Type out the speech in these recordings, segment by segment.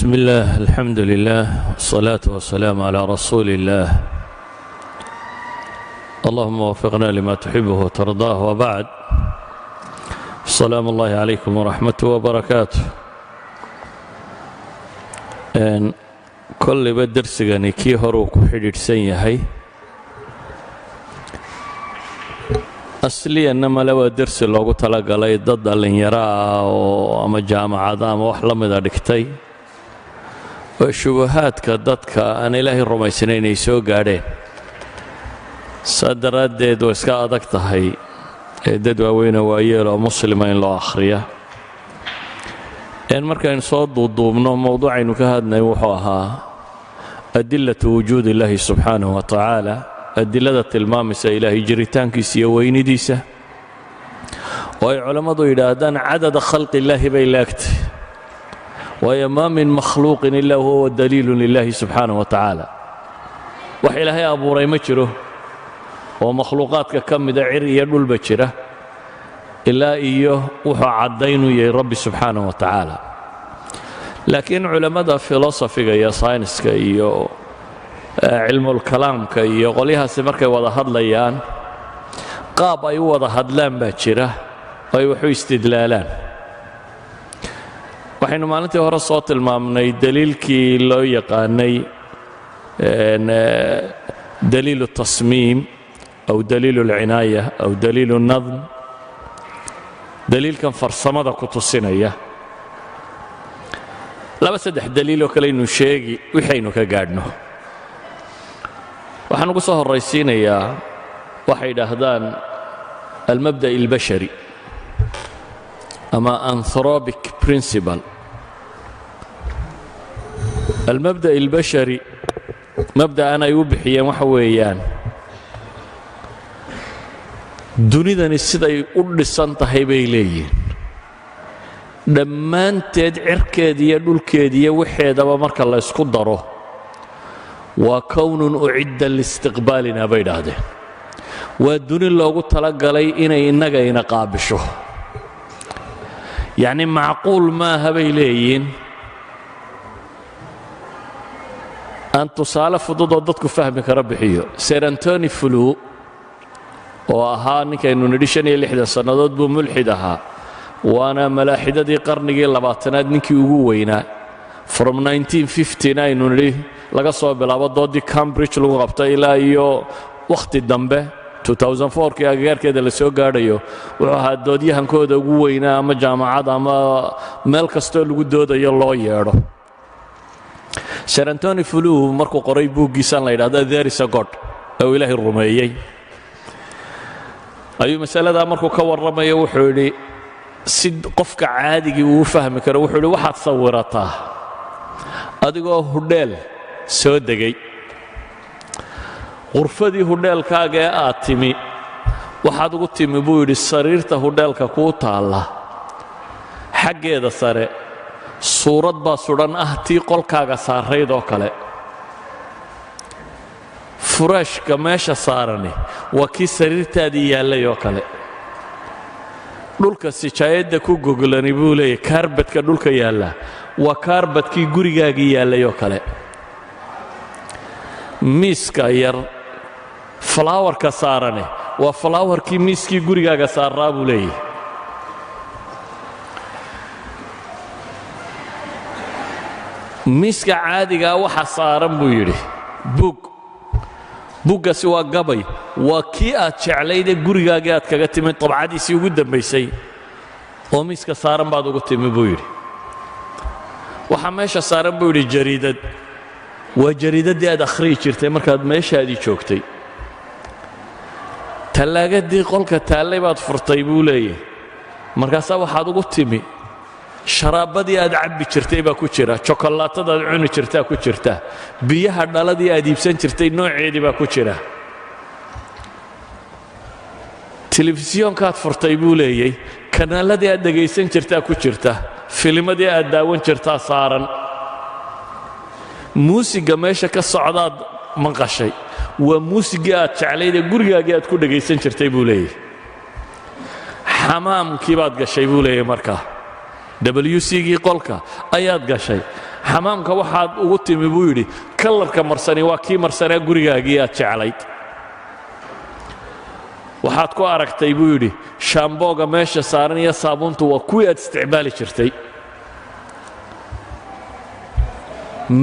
بسم الله الحمد لله والصلاة والسلام على رسول الله اللهم وفقنا لما تحبه وترضاه وبعد السلام الله عليكم ورحمته وبركاته كل بدرسغني كي هرو ku xidhiidhsan yahay asliyanna malawa darsi loogu talagalay dad dhalinyaro ah oo ama jaamacada ama wax la mid ah dhigtay oo shubahaadka dadka aan ilaahay rumaysanayn ay soo gaadheen sadaradeed oo iska adag tahay dad waaweyn oo waayeel oo muslima in loo akhriya markaan soo duuduubno mowduucaynu ka hadnay wuxuu ahaa adillatu wujuudi illaahi subxaanahu wa tacaala adilada tilmaamaysa ilaahay jiritaankiisa iyo weynidiisa oo ay culammadu yidhaahdaan cadada khalqi illaahi bay laagtay waayo maa min makhluuqin ilaa huwa daliilun lilaahi subxaanahu wa tacaala wax ilaahay abuuray ma jiro oo makhluuqaadka ka mida cir iyo dhulba jira ilaa iyo wuxuu caddaynuu yahay rabbi subxaanahu wa tacaala laakiin culammada filosofiga iyo sayniska iyo cilmulkalaamka iyo qolyahaasi markay wada hadlayaan qaab ay u wada hadlaan baa jira oo ay waxu istidlaalaan waxaynu maalintii hore soo tilmaamnay daliilkii loo yaqaanay daliilu tasmiim aw daliilu alcinaaya aw daliilu nadm daliilkan farsamada ku tusinaya laba saddex daliiloo kale aynu sheegi wixaynu ka gaadhno waxaan ugu soo horraysiinayaa waxay yidhaahdaan almabda' albashari ama anthropic principle almabda' albashari mabda'an ay u bixiyeen waxa weeyaan dunidani siday u dhisan tahay bay leeyihiin dhammaanteed cirkeediiyo dhulkeediiyo waxeedaba marka la ysku daro waa kownun ucidda liistiqbaalina bay idhaahdeen waa duni loogu talagalay inay innagayna qaabisho yacni macquul maaha bay leeyihiin aan tusaale fududoo dadku fahmi kara bixiyo ser antony flu oo ahaa ninkaynu nidhi sannadood buu mulxid ahaa waana malaaxidadii qarnigii labaatanaad ninkii ugu weynaa from aynu nidhi laga soo bilaabo doodii cambridge lagu qabtay ilaa iyo wakhti dambe kii agagaarkeeda la soo gaadhayo wuxuu ahaa doodyahankooda ugu weynaa ama jaamacad ama meel kastoo lagu doodayo loo yeedho ser antony flu markuu qoray buuggiisaan la yidhahda there is a god oo ilaahay rumeeyey ayuu masaladaa markuu ka warramayo wuxuu yidhi si qofka caadigii uu fahmi karo wuxuu yidhi waxaad sawirataa adigoo hudheel soo degay qurfadii hudheelkaaga ee aad timi waxaad ugu timi buu yidhi sariirta hudheelka kuu taalla xaggeeda sare suurad baa sudhan ah tii qolkaaga saarayd oo kale furaashka meesha saarani waa kii sariirtaadii yaallay oo kale dhulka sijaayadda ku goglani buu leeyahy kaarbadka dhulka yaalla waa kaarbadkii gurigaagii yaallay oo kale miiska yar falaawarka saarani waa falaawarkii miiskii gurigaaga saaraa buu leeyahy miiska caadigaa waxa saaran buu yidhi buuggaasi waa gabay waa kii aad jeclaydee gurigaagii aad kaga timid dabcadiisii ugu dambaysay oo miiska saaran baad ugu timi buu yidhi waxaa meesha saaran buu yidhi jariidad waa jariidaddii aad akhriyi jirtay markaad meeshaadii joogtay tallaagadii qolka taallay baad furtay buu leeyahy markaasaa waxaad ugu timi sharaabadii aad cabbi jirtay baa ku jira jokolaatadaad cuni jirtaa ku jirta biyaha dhaladii aad iibsan jirtay nooceedii baa ku jira telefisyoonkaad furtay buu leeyay kanaaladii aad dhegaysan jirtaa ku jirta filimadii aad daawan jirtaa saaran muusiga meesha ka socdaad maqashay waa muusigii aad jeclaydee gurigaagii aad ku dhegaysan jirtay buu leeyay xamaamkii baad gashay buu leeyay markaa WC-gii qolka ayaad gashay xamaamka waxaad ugu timi buu yidhi kalarka marsani waa kii marsanaa gurigaagii aad jeclayd waxaad ku aragtay buu yidhi shaambooga meesha saaran iyo saabuuntu waa kuwii aad isticmaali jirtay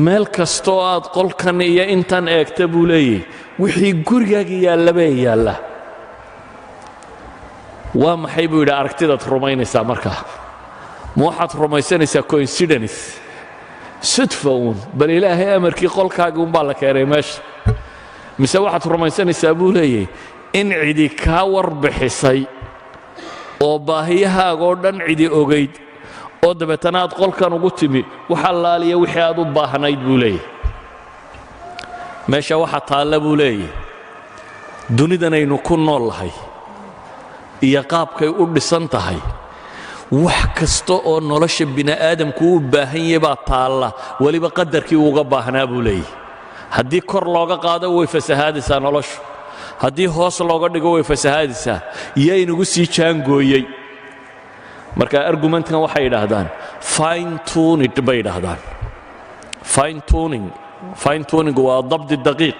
meel kastoo aad qolkan iyo intan eegta buu leeyahay wixii gurigaaga yaallaba ee yaalla waa maxay buu yidhi aragtidaad rumaynaysaa markaa ma waxaad rumaysanaysaa coincidence sudfa uun bal ilaahay amarkii qolkaagii unbaa la keenay meesha mise waxaad rumaysanaysaa buu leeyahay in cidi kaa warbixisay oo baahiyahaagoo dhan cidi ogayd oo dabeetana aad qolkan ugu timi wax allaaliya wixii aad u baahnayd buu leeyahay meesha waxa taalla buu leeyahay dunidanaynu ku nool lahay iyo qaabkay u dhisan tahay wax kasta oo nolosha bini'aadamku u baahan yahay baa taalla weliba qadarkii uga baahnaa buu leeyahay haddii kor looga qaado way fasahaadaysaa noloshu haddii hoos looga dhigo way fasahaadaysaa yaynugu sii jaangooyey marka argumentkan waxay yidhaahdaan fine tuned bay yidhaahdaan fine tuning waa dabdi daqiiq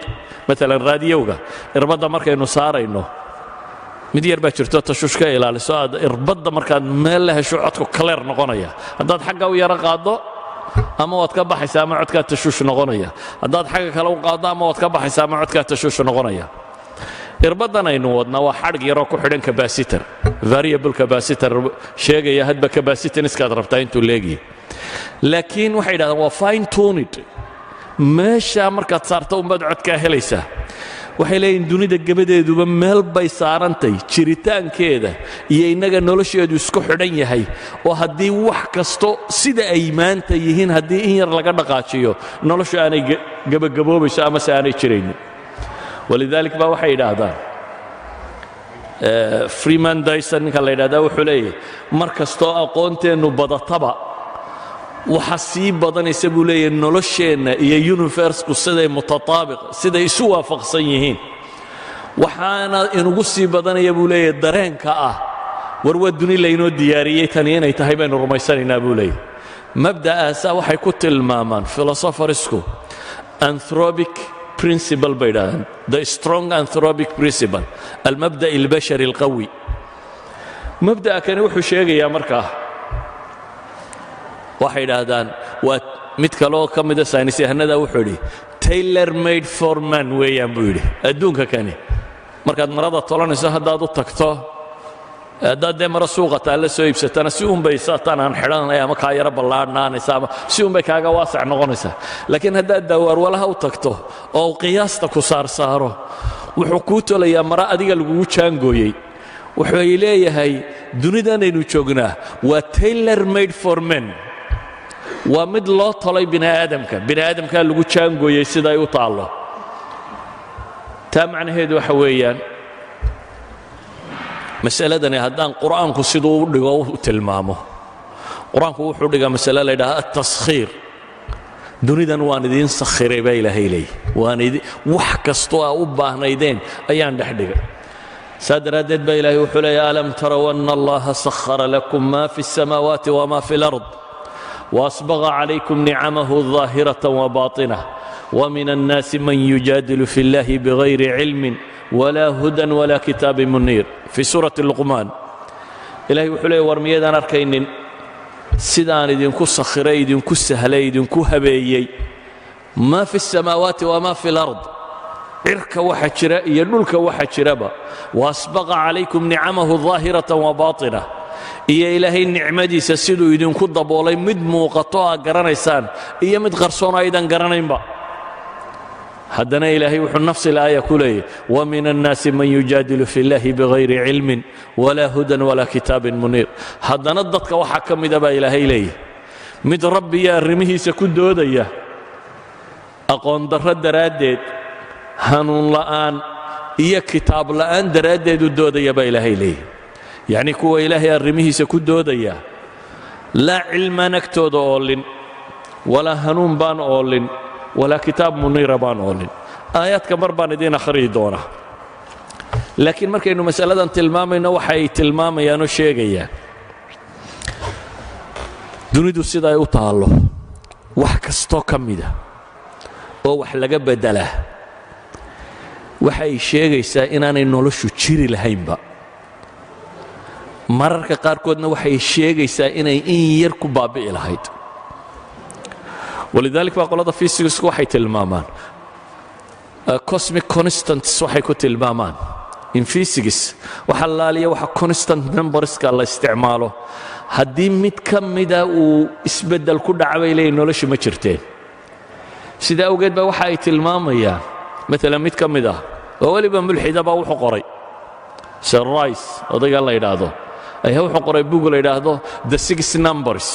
maalan raadiyowga irbadda markaynu saarayno mid yar baa jirto tashuush ka ilaaliso aad irbadda markaad meel la hesho codku kaleer noqonaya haddaad xagga u yaro qaaddo ama waad ka baxaysaa ama codkaa tashuush noqonaya haddaad xagga kale u qaaddo ama waad ka baxaysaa ama codkaa tashuush noqonaya irbaddan aynu wadnaa waa xadhig yaroo ku xidhan capacitor variable capacitor sheegaya hadba capacitaniskaad rabtaa intuu leegiya laakiin waxay yidhahdaan waa fine tuned meeshaa markaad saarto umbaad codkaa helaysaa waxay leeyihin dunida gebadeeduba meel bay saarantay jiritaankeeda iyo innaga nolosheedu isku xidhan yahay oo haddii wax kasto sida ay maanta yihiin haddii in yar laga dhaqaajiyo noloshu aanay gebagaboobayso amase aanay jiraynin walidalik baa waxay yidhaahdaan freeman dyson ninka la yidhahdaa wuxuu leeyahay mar kastoo aqoonteennu badataba waxa sii badanaysa buu leeyahay nolosheenna iyo universku siday mutataabiq siday isu waafaqsan yihiin waxaana inugu sii badanaya buu leeyahay dareenka ah war waa duni laynoo diyaariyey tani inay tahay baynu rumaysanaynaa buu leeyahay mabda'aasaa waxay ku tilmaamaan philosopheriesku anthropic principle bay yidhahdaan the strong anthropic principle almabda' albashari alqawi mabda'a kani wuxuu sheegayaa markaa waxay yidhaahdaan waa mid kaleoo ka mida saynis yahanada wuxuu yidhi tailor made for man weeyaan buu yidhi adduunka kani markaad marada tolanayso haddaad u tagto haddaad dee mara suuqa taalla soo iibsatana si unbay saataan aan xidhanaya ama kaa yaro ballaadhnaanaysa ama si unbay kaaga waasac noqonaysaa laakiin haddaad daawaarwalaha u tagto oo uu qiyaasta ku saarsaaro wuxuu kuu tolayaa mara adiga lagugu jaangooyey wuxuu leeyahay dunidanaynu joognaa waa tailor made for men waa mid loo tolay bini'aadamkaa lagu jaangooyey siday u taallo taa macnaheedu waxa weeyaan masaladani haddaan qur'aanku siduu u dhigo u tilmaamo qur'aanku wuxuu dhigaa masale la yidhaha ataskhiir dunidan waan idiin sakhiray baa ilaahay leeyahy wax kastoo aa u baahnaydeen ayaan dhex dhigay saa daraaddeed baa ilaahay wuxuu leeyahy alam taraw anna allaha sakhara lakum ma fi الsamaawaati wama fi اlard وأسبغ عليكم نعمه ظاهرة وباطنة ومن الناس من يجادل في الله بغير علم ولا هدى ولا كتاب منير في سورة اللقمان إلهي وحلي ورميدان أركين سيدان إذنكو سخري إذنكو سهلي إذنكو هبيي ما في السماوات وما في الأرض عرك وحجرة يلولك وحجرة وأسبغ عليكم نعمه ظاهرة وباطنة iyo ilaahay nicmadiisa siduu idinku daboolay mid muuqato aad garanaysaan iyo mid qarsoon aydan garanaynba haddana ilaahay wuxuu nafsi laaya ku leeyahy wamin annaasi man yujaadilu fi llahi bigayri cilmin walaa hudan walaa kitaabin muniir haddana dadka waxaa ka mida baa ilaahay leeyahy mid rabbiya arrimihiisa ku doodaya aqoon darro daraaddeed hanuun la'aan iyo kitaab la'aan daraaddeed u doodaya baa ilaahay leeyahy yacni kuwa ilaahay arrimihiisa ku doodaya laa cilmaan agtooda oolin walaa hanuun baan oolin walaa kitaab muniira baan oolin aayaadka mar baan idiin akhriyi doonaa laakiin markaynu masaladan tilmaamayno waxa ay tilmaamayaan oo sheegayaan dunidu sida ay u taallo wax kastoo ka mida oo wax laga beddelaa waxay sheegaysaa inaanay noloshu jiri lahaynba mararka qaarkoodna waxay sheegaysaa inay in yar ku baabi'i lahayd walidaalika baa qolada physicsku waxay tilmaamaan cosmic constants waxay ku tilmaamaan in physics waxa laaliya waxa constant numberska la isticmaalo haddii mid ka mida uu isbeddel ku dhacbay leeyahay noloshu ma jirteen sida awgeed baa waxa ay tilmaamayaan maalan mid ka mid ah oo weliba mulxida baa wuxuu qoray sir rice odayga la yidhaahdo ayaa wuxuu qoray buug la yidhaahdo the six numbers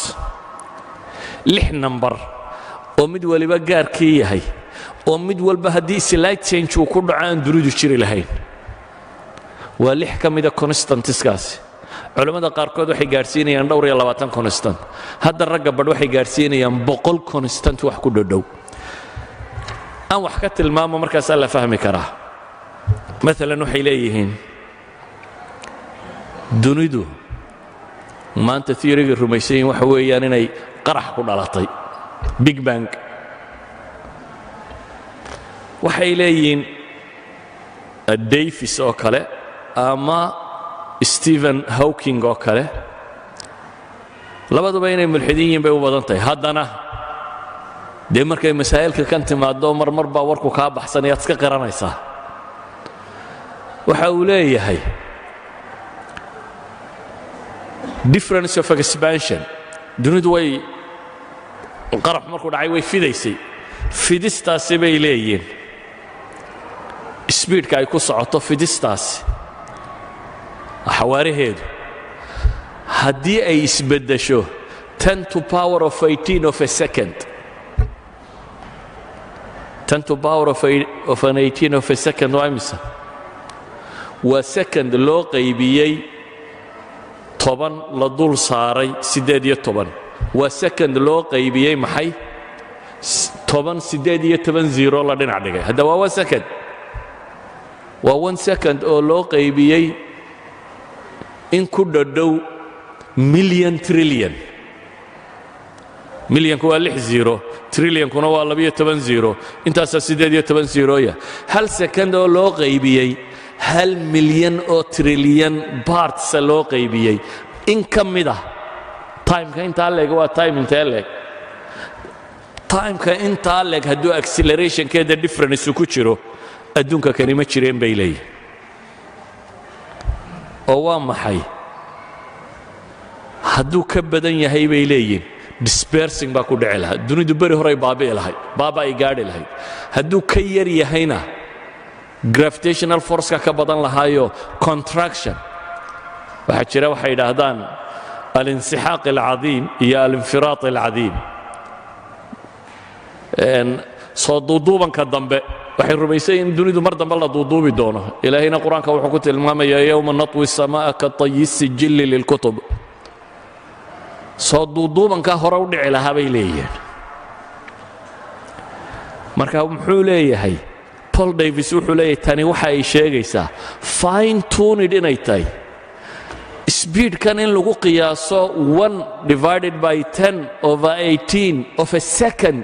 6 number oo mid waliba gaarkii yahay oo mid walba haddii slight change uu ku dhaco aan dunidu jiri lahayn waa 6 ka mida constantskaasi culimmada qaarkood waxay gaadhsiinayaan dhowr iyo 20 constant hadda ragga badh waxay gaadhsiinayaan 100 constant wax ku dhodhow aan wax ka tilmaamo markaasaa la fahmi karaa maalan waxay leeyihiin dunidu maanta theoryga rumaysan yihiin waxa weeyaan inay qarax ku dhalatay big bang waxay leeyihiin davis oo kale ama stephen hawking oo kale labaduba inay mulxidiin yihiin bay u badan tahay haddana dee markay masaa'ilka kan timaado marmar baa warku kaa baxsanayaad iska qiranaysaa waxa uu leeyahay difference of expansion dunidu way qarax markuu dhacay way fidaysay fidistaasi bay leeyihiin speedka ay ku socoto fidistaasi xawaaraheedu haddii ay isbeddesho 10 to power of 18 of a second 10 to power of an 18 of a second waa imisa waa second loo qaybiyey 10 la dul saaray 18 waa second loo qaybiyey maxay 10 18 0 la dhinac dhigay hadda waa 1 second waa 1 second oo loo qaybiyey in ku dhadhow million trillion milyanku waa 6 0 trillion-kuna waa 12 0 intaasaa 18 0ya hal second oo loo qaybiyey 1 milyan oo trillion partsa loo qaybiyey in ka mid ah timeka intaa leeg waa time intee leeg timeka intaa leeg hadduu accelerationkeeda difference ku jiro adduunka kani ma jireen bay leeyihin oo waa maxay hadduu ka badan yahay bay leeyihin dispersing baa ku dhici lahaa dunidu beri horay baabi'i lahayd baaba ay gaadhi lahayd hadduu ka yar yahayna gravitational forceka ka badan lahaayo contraction waxaa jira waxay yidhaahdaan alinsixaaq alcadiim iyo alinfiraad alcadiim soo duuduubanka dambe waxay rumaysay in dunidu mar dambe la duuduubi doono ilaahayna qur-aanka wuxuu ku tilmaamayaa yowma natwi samaa'a ka tayi sijilli lilkutub soo duuduubankaa hore u dhici lahaa bay leeyihiin marka muxuu leeyahay paul davis wuxuu leeyahay tani waxa ay sheegaysaa fine tuned inay tahay speedkan in lagu qiyaaso 1 divided by 10 over 18 of a second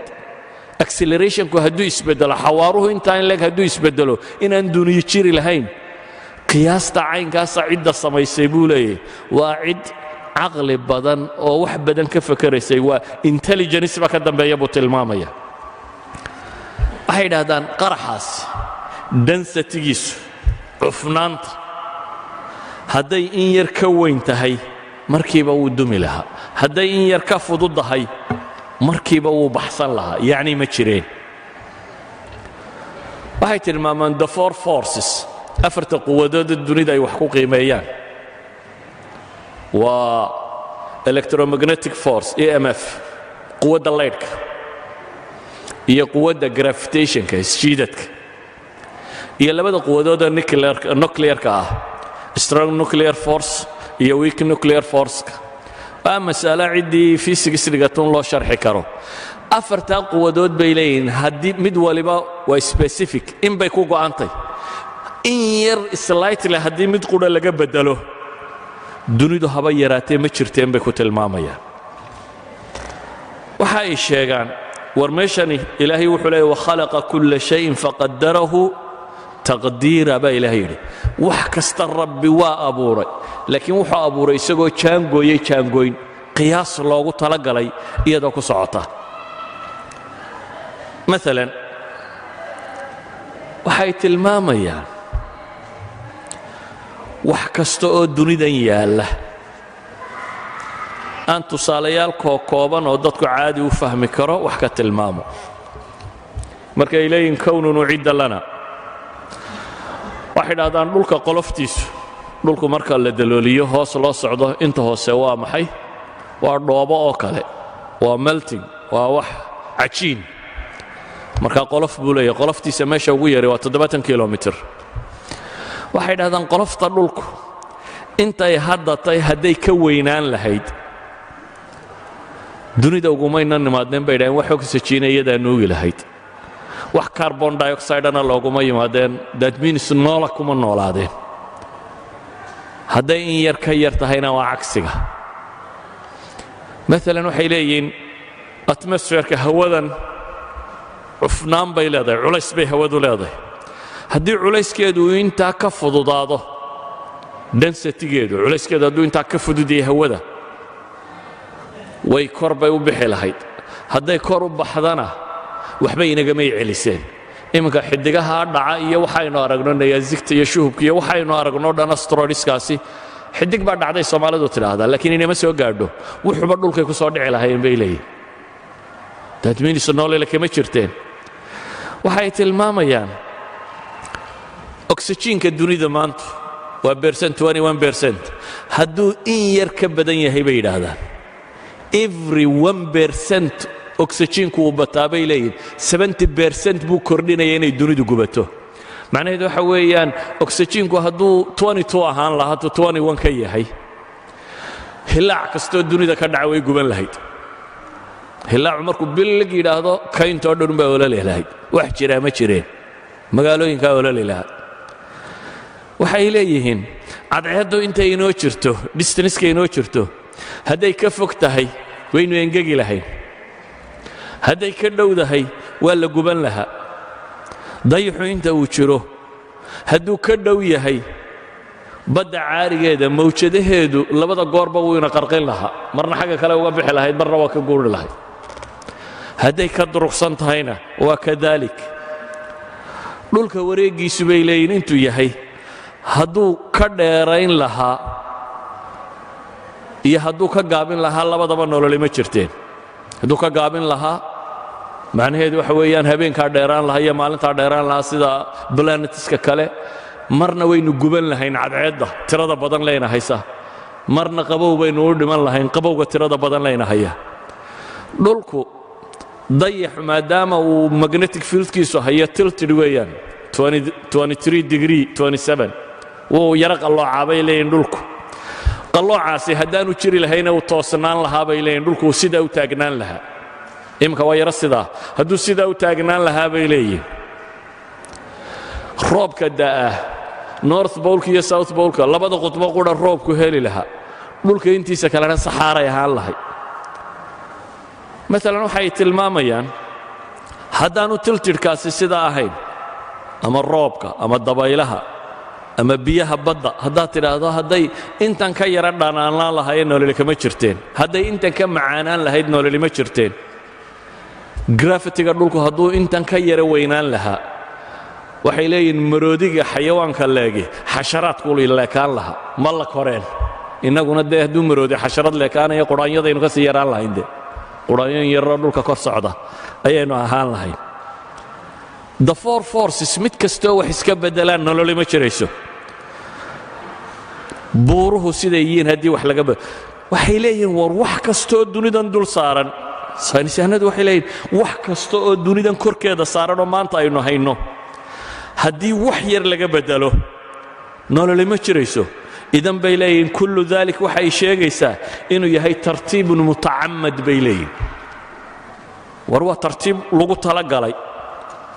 accelerationku hadduu isbeddelo xawaaruhu intaa in leeg hadduu isbeddelo inaan duniyo jiri lahayn qiyaasta caynkaasa cidda samaysay buu leeyahay waa cid caqli badan oo wax badan ka fakaraysay waa intelligence baa ka dambeeya buu tilmaamaya waxay yidhaahdaan qaraxaas densitigiisu cufnaanta hadday in yar ka weyn tahay markiiba wuu dumi lahaa hadday in yar ka fududdahay markiiba wuu baxsan lahaa yacni ma jireen waxay tilmaamaan the four forces afarta quwadooda dunida ay wax ku qiimeeyaan waa electromagnetic force emf quwadda laydhka iyo quwadda gravitationka isjiidadka iyo labada quwadooda nuclearka ah strong nuclear force iyo weak nuclear forceka waa mas'alo ciddii physics dhigatoon loo sharxi karo afartaa quwadood bay leeyihiin haddii mid waliba waa specific in bay ku go'antay in yar slightly haddii mid qudha laga beddelo dunidu haba yaraatee ma jirteen bay ku tilmaamayaan waxa ay sheegaan war meeshani ilaahay wuxuu leeyahay wakhalaqa kulla shayin faqadarahu taqdiira baa ilaahay yidhi wax kasta rabbi waa abuuray laakiin wuxuu abuuray isagoo jaangooyey jaangooyn qiyaas loogu talagalay iyadoo ku socota maalan waxay tilmaamayaan wax kasta oo dunidan yaalla aan tusaalayaal kooban oo dadku caadi u fahmi karo wax ka tilmaamo markay leeyihiin kownun ucidda lana waxay dhahdaan dhulka qoloftiisu dhulku marka la dalooliyo hoos loo socdo inta hoose waa maxay waa dhoobo oo kale waa melting waa wax cajiin marka qolof buu leeyahay qoloftiisa meesha ugu yari waa 70 kilomitir waxay dhahdaan qolofta dhulku intay hadda tahay hadday ka weynaan lahayd dunida ugumayna nimaadeen bay dhahdeen wax oxygen iyadaa nuugi lahayd wax carbon dioxide-ana looguma yimaadeen that means noola kuma noolaadeen hadday in yar ka yar tahayna waa cagsiga maalan waxay leeyihiin atmosferka hawadan cufnaan bay leedahay culays bay hawadu leedahay haddii culayskeedu intaa ka fududaado densitygeedu culayskeedu hadduu intaa ka fududiyay hawada way kor bay u bixi lahayd hadday kor u baxdana waxba inagamay celiseen iminka xidigaha dhaca iyo waxaynu aragno nayaazigta iyo shuhubka iyo waxaynu aragno dhan asteroidskaasi xidig baa dhacday Soomaalidu tiraahdaa laakiin inama soo gaadho wuxuba dhulkay ku soo dhici lahayn bay leeyihiin that means noolele kama jirteen waxay tilmaamayaan oxygenka dunida maanta waa 21% hadduu in yar ka badan yahay bay yidhaahdaan every 1% oxygenku uu bataa bay leeyihiin 70% buu kordhinaya inay dunidu gubato macnaheedu waxa weeyaan oxygenku hadduu 22 ahaan lahaa 21 ka yahay hilaac kastoo dunida ka dhaca way guban lahayd hilaacu markuu billig yidhaahdo kayntoo dhan baa ololi lahayd wax jiraa ma jireen magaalooyinkaa ololi lahaa waxay leeyihiin cadceeddu intay inoo jirto distanceka inoo jirto hadday ka fog tahay waynu engegi lahayn hadday ka dhowdahay waa la guban lahaa dayaxu inta uu jiro hadduu ka dhow yahay badda caarigeeda mawjadaheedu labada goorba wuu ina qarqin lahaa marna xagga kale uga bixi lahayd marna waa ka guuri lahayd hadday ka durugsan tahayna waa kadalik dhulka wareegiisu bay leeyihin intuu yahay hadduu ka dheerayn lahaa iyo hadduu ka gaabin lahaa labadaba nololi ma jirteen hadduu ka gaabin lahaa macnaheedu waxa weeyaan habeenkaa dheeraan lahaa iyo maalintaa dheeraan lahaa sida planetiska kale marna waynu guban lahayn cadceedda tirada badan leyna haysa marna qabow baynu u dhiman lahayn qabowga tirada badan leyna haya dhulku dayax maadaama uu magnetic fieldkiisu hayo tilted weeyaan 23 degree 27 wuu yara qalloocaa bay leeyihin dhulku qalloocaasi haddaanu jiri lahayna uu toosnaan lahaa bay leeyihin dhulku sidaa u taagnaan lahaa imika waa yara sidaa hadduu sidaa u taagnaan lahaa bay leeyihin roobka da'ah north bolka iyo south bolka labada qudbo qura roobku heli lahaa dhulka intiisa kalena saxaaray ahaan lahay maalan waxay tilmaamayaan haddaanu tiltidhkaasi sidaa ahayn ama roobka ama dabaylaha ama biyaha badda haddaad tidhaahdo hadday intan ka yara dhanaanaan lahaayeen nololi kama jirteen hadday intan ka macaanaan lahayd nololi ma jirteen grafitiga dhulku hadduu intan ka yara weynaan lahaa waxay leeyihiin maroodiga xayawaanka leegi xasharaadku leekaan lahaa ma la koreen innaguna dee hadduu maroodi xasharad leekaanaya quraanyadaynu ka sii yaraan lahayn de quraanyo yaroo dhulka kor socda ayaynu ahaan lahayn the four forces mid kastoo wax iska beddelaan nololi ma jirayso buuruhu siday yihiin haddii wax laga waxay leeyihiin war wax kastoo dunidan dul saaran saynisyahanadu waxay leeyihiin wax kasta oo dunidan korkeeda saaranoo maanta aynu hayno haddii wax yar laga beddelo nololi ma jirayso idan bay leeyihiin kullu dalik waxay sheegaysaa inuu yahay tartiibun mutacamad bay leeyihin war waa tartiib lagu talagalay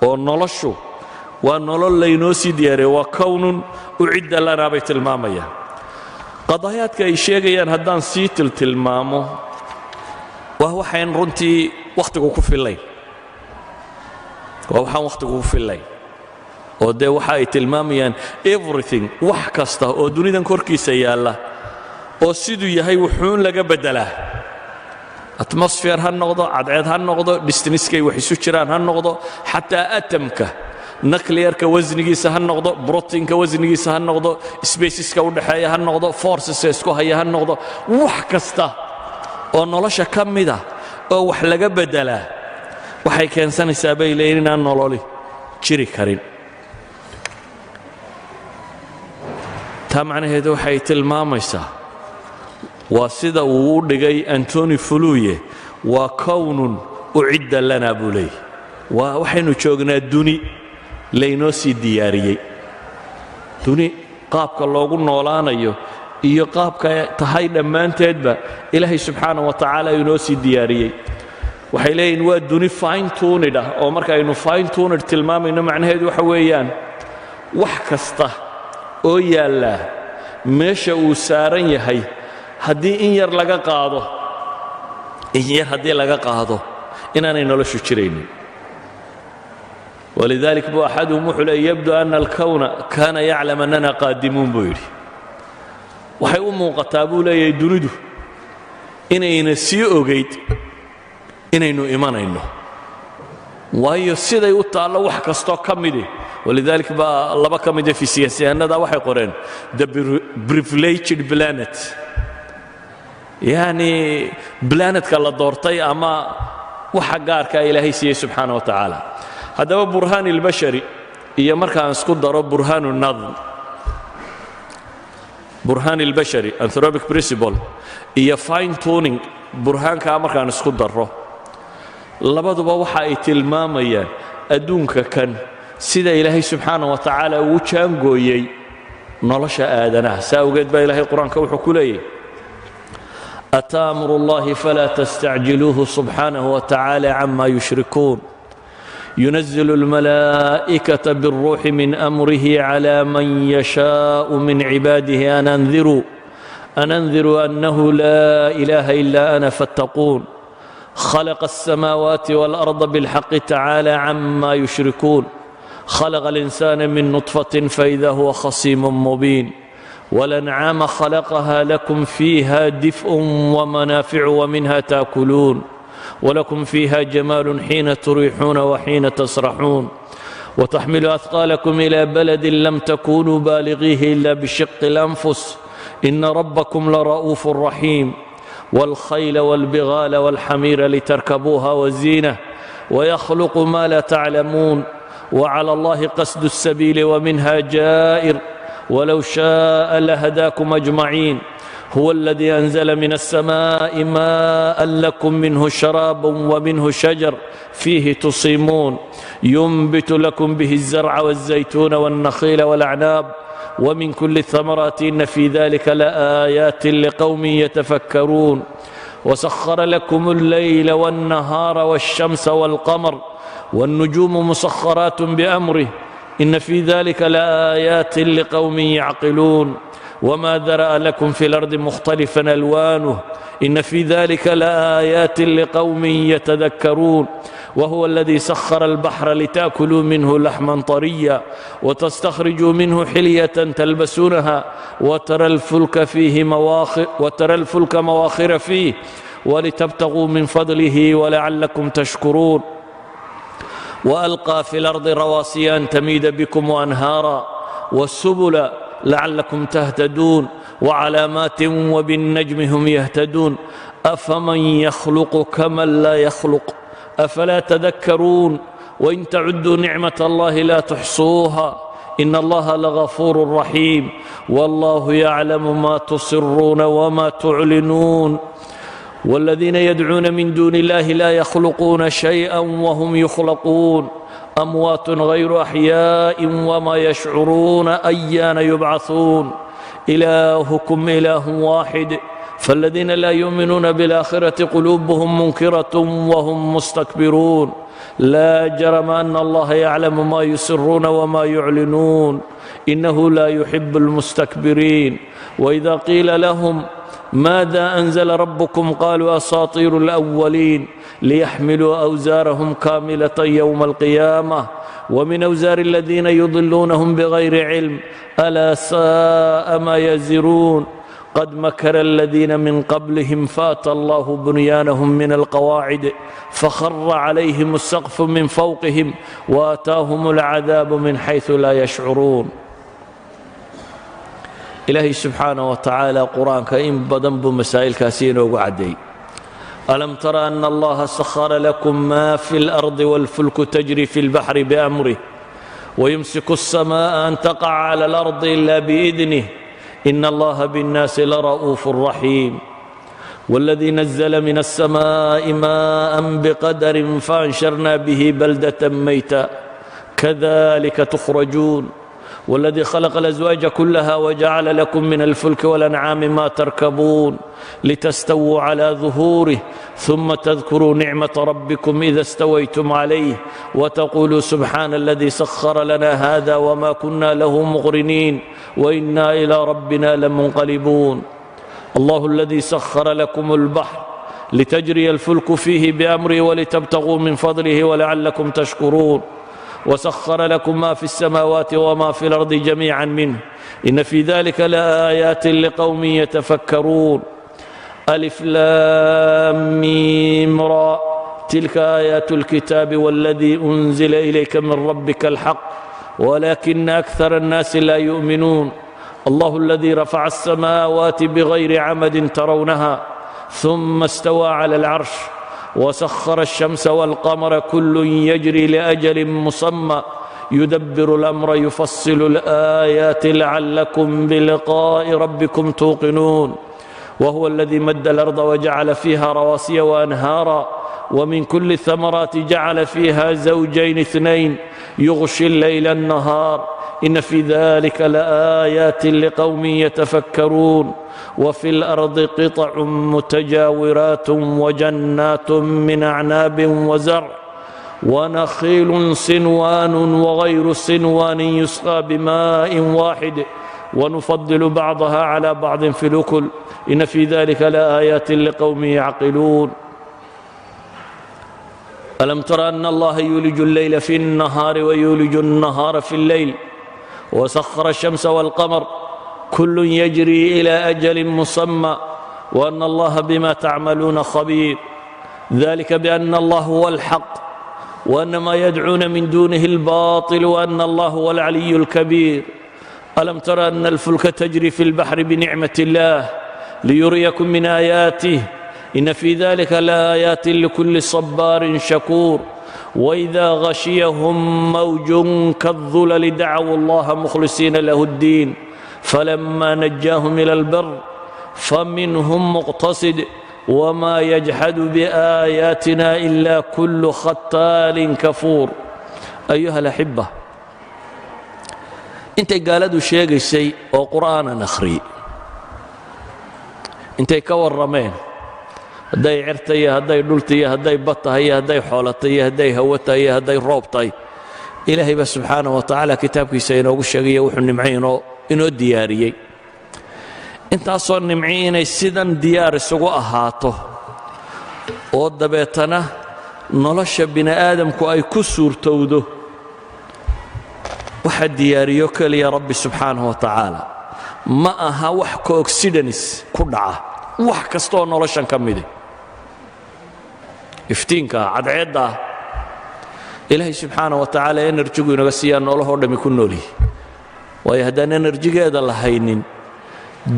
oo noloshu waa nolol laynoo sii diyaariyo waa kownun ucidda lanaa bay tilmaamayaan qadaayaadka ay sheegayaan haddaan sii tilmaamo waa waxaan runtii wakhtigu ku fillayn waa waxaan wakhtigu ku fillayn oo dee waxa ay tilmaamayaan everything wax kasta oo dunidan korkiisa yaalla oo siduu yahay wuxuun laga beddelaa atmosphere ha noqdo cadceed ha noqdo distaniskay wax isu jiraan ha noqdo xataa atomka nuclearka wasnigiisa ha noqdo proteinka wasnigiisa ha noqdo spaceska u dhaxeeya ha noqdo forceska isku haya ha noqdo wax kasta oo nolosha ka mida oo wax laga beddelaa waxay keensanaysaa bay leeyihiin inaan nololi jiri karin taa macnaheedu waxay tilmaamaysaa waa sida uu u dhigay Anthony Fuluye waa kownun ucidda lana buu leeyahy waa waxaynu joognaa duni laynoo sii diyaariyey duni qaabka loogu noolaanayo iyo qaabka tahay dhammaanteedba ilaahay subxaanahu wa tacaala inoo sii diyaariyey waxay leeyihiin waa duni fine tuned ah oo marka aynu fine tuned tilmaamayno macnaheedu waxa weeyaan wax kasta oo yaallaa meesha uu saaran yahay haddii in yar laga qaado inaanay noloshu jiraynin ولذلك بو أحدهم وحل يبدو أن الكون كان يعلم أننا قادمون بيري waxay u muuqataa buu leeyahay dunidu inayna sii ogayd inaynu imanayno waayo siday u taallo wax kastoo ka midi walidaalika baa laba ka mid ah fiisiyaanada waxay qoreen the privileged planet yani planetka la doortay ama waxa gaarka ilaahay siiyey subxaanahu wa tacaala haddaba burhaan ilbashari iyo markaan isku daro burhaan الnadm burhaan ilbashari anthropic principle iyo fine tuning burhaankaa markaan isku daro labaduba waxa ay tilmaamayaan adduunka kan sida ilaahay subxaanahu wa tacaala uu jaangooyey nolosha aadanaha saa awgeed baa ilaahay qur-aanka wuxuu ku leeyahy ataamuru اllahi falaa tastacjiluuhu subxaanahu wa tacaala cama yushrikuun ينزل الملائكة بالروح من أمره على من يشاء من عباده أن أنذروا أنه لا إله إلا أنا فاتقون خلق السماوات والأرض بالحق تعالى عما يشركون خلق الإنسان من نطفة فإذا هو خصيم مبين والأنعام خلقها لكم فيها دفء ومنافع ومنها تأكلون ولكم فيها جمال حين تريحون وحين تسرحون وتحمل أثقالكم إلى بلد لم تكونوا بالغيه إلا بشق الأنفس إن ربكم لرؤوف رحيم والخيل والبغال والحمير لتركبوها وزينة ويخلق ما لا تعلمون وعلى الله قصد السبيل ومنها جائر ولو شاء لهداكم أجمعين هو الذي أنزل من السماء ماء لكم منه شراب ومنه شجر فيه تصيمون ينبت لكم به الزرع والزيتون والنخيل والأعناب ومن كل الثمرات إن في ذلك لآيات لقوم يتفكرون وسخر لكم الليل والنهار والشمس والقمر والنجوم مسخرات بأمره إن في ذلك لآيات لقوم يعقلون وما ذرأ لكم في الأرض مختلفا ألوانه إن في ذلك لآيات لقوم يتذكرون وهو الذي سخر البحر لتأكلوا منه لحما طريا وتستخرجوا منه حلية تلبسونها وترى الفلك مواخر فيه ولتبتغوا من فضله ولعلكم تشكرون وألقى في الأرض رواسي أن تميد بكم وأنهارا والسبل لعلكم تهتدون وعلامات وبالنجم هم يهتدون أفمن يخلق كمن لا يخلق أفلا تذكرون وإن تعدوا نعمة الله لا تحصوها إن الله لغفور رحيم والله يعلم ما تصرون وما تعلنون والذين يدعون من دون الله لا يخلقون شيئا وهم يخلقون أموات غير أحياء وما يشعرون أيان يبعثون إلهكم إله واحد فالذين لا يؤمنون بالآخرة قلوبهم منكرة وهم مستكبرون لا جرم أن الله يعلم ما يسرون وما يعلنون إنه لا يحب المستكبرين وإذا قيل لهم ماذا أنزل ربكم قالوا أساطير الأولين ليحملوا أوزارهم كاملة يوم القيامة ومن أوزار الذين يضلونهم بغير علم ألا ساء ما يزرون قد مكر الذين من قبلهم فأتى الله بنيانهم من القواعد فخر عليهم السقف من فوقهم وآتاهم العذاب من حيث لا يشعرون. إلهي سبحانه وتعالى قرآنك إن بدن بمسائل كاسين وقعدي ألم ترى أن الله سخر لكم ما في الأرض والفلك تجري في البحر بأمره ويمسك السماء أن تقع على الأرض إلا بإذنه إن الله بالناس لرؤوف رحيم والذي نزل من السماء ماء بقدر فأنشرنا به بلدة ميتا كذلك تخرجون والذي خلق الأزواج كلها وجعل لكم من الفلك والأنعام ما تركبون لتستووا على ظهوره ثم تذكروا نعمة ربكم إذا استويتم عليه وتقولوا سبحان الذي سخر لنا هذا وما كنا له مقرنين وإنا إلى ربنا لمنقلبون. الله الذي سخر لكم البحر لتجري الفلك فيه بأمره ولتبتغوا من فضله ولعلكم تشكرون وسخر لكم ما في السماوات وما في الأرض جميعا منه إن في ذلك لآيات لقوم يتفكرون. ألف لام ميم را تلك آيات الكتاب والذي أنزل إليك من ربك الحق ولكن أكثر الناس لا يؤمنون. الله الذي رفع السماوات بغير عمد ترونها ثم استوى على العرش وسخر الشمس والقمر كل يجري لأجل مسمى يدبر الأمر يفصل الآيات لعلكم بلقاء ربكم توقنون. وهو الذي مد الأرض وجعل فيها رواسي وأنهارا ومن كل الثمرات جعل فيها زوجين اثنين يغشي الليل النهار إن في ذلك لآيات لقوم يتفكرون. وفي الأرض قطع متجاورات وجنات من أعناب وزرع ونخيل صنوان وغير صنوان يسقى بماء واحد ونفضل بعضها على بعض في الأكل إن في ذلك لآيات لقوم يعقلون. ألم تر أن الله يولج الليل في النهار ويولج النهار في الليل وسخر الشمس والقمر كل يجري إلى أجل مسمى وأن الله بما تعملون خبير. ذلك بأن الله هو الحق وأن ما يدعون من دونه الباطل وأن الله هو العلي الكبير. ألم تر أن الفلك تجري في البحر بنعمة الله ليريكم من آياته إن في ذلك لآيات لكل صبار شكور. وإذا غشيهم موج كالظلل دعوا الله مخلصين له الدين فلما نجاهم إلى البر فمنهم مقتصد وما يجحد بآياتنا إلا كل ختال كفور. أيها الأحبة intay gaaladu sheegaysay oo qur'aanan akhri intay ka warrameen hadday cirtay hadday dhultay hadday batahay hadday xoolatay hadday hawatay hadday roobtay ilaahay ba subhanahu wa ta'ala kitaabkiisa inoogu sheegay wuxuu nimcayno inoo diyaariyay intaasoo nimciinay sidan diyaar isugu ahaato oo dabeetana nolosha bini aadamku ay ku suurtowdo waxa diyaariyo kaliya rabbi subhanahu wa ta'ala ma aha wax coincidence ku dhaca wax kasto noloshan kamid iftiinka cadceeda ilaahay subhanahu wa ta'ala enerjigu inaga siiya noloho dhami ku nooli way hadaan enerjigeeda la haynin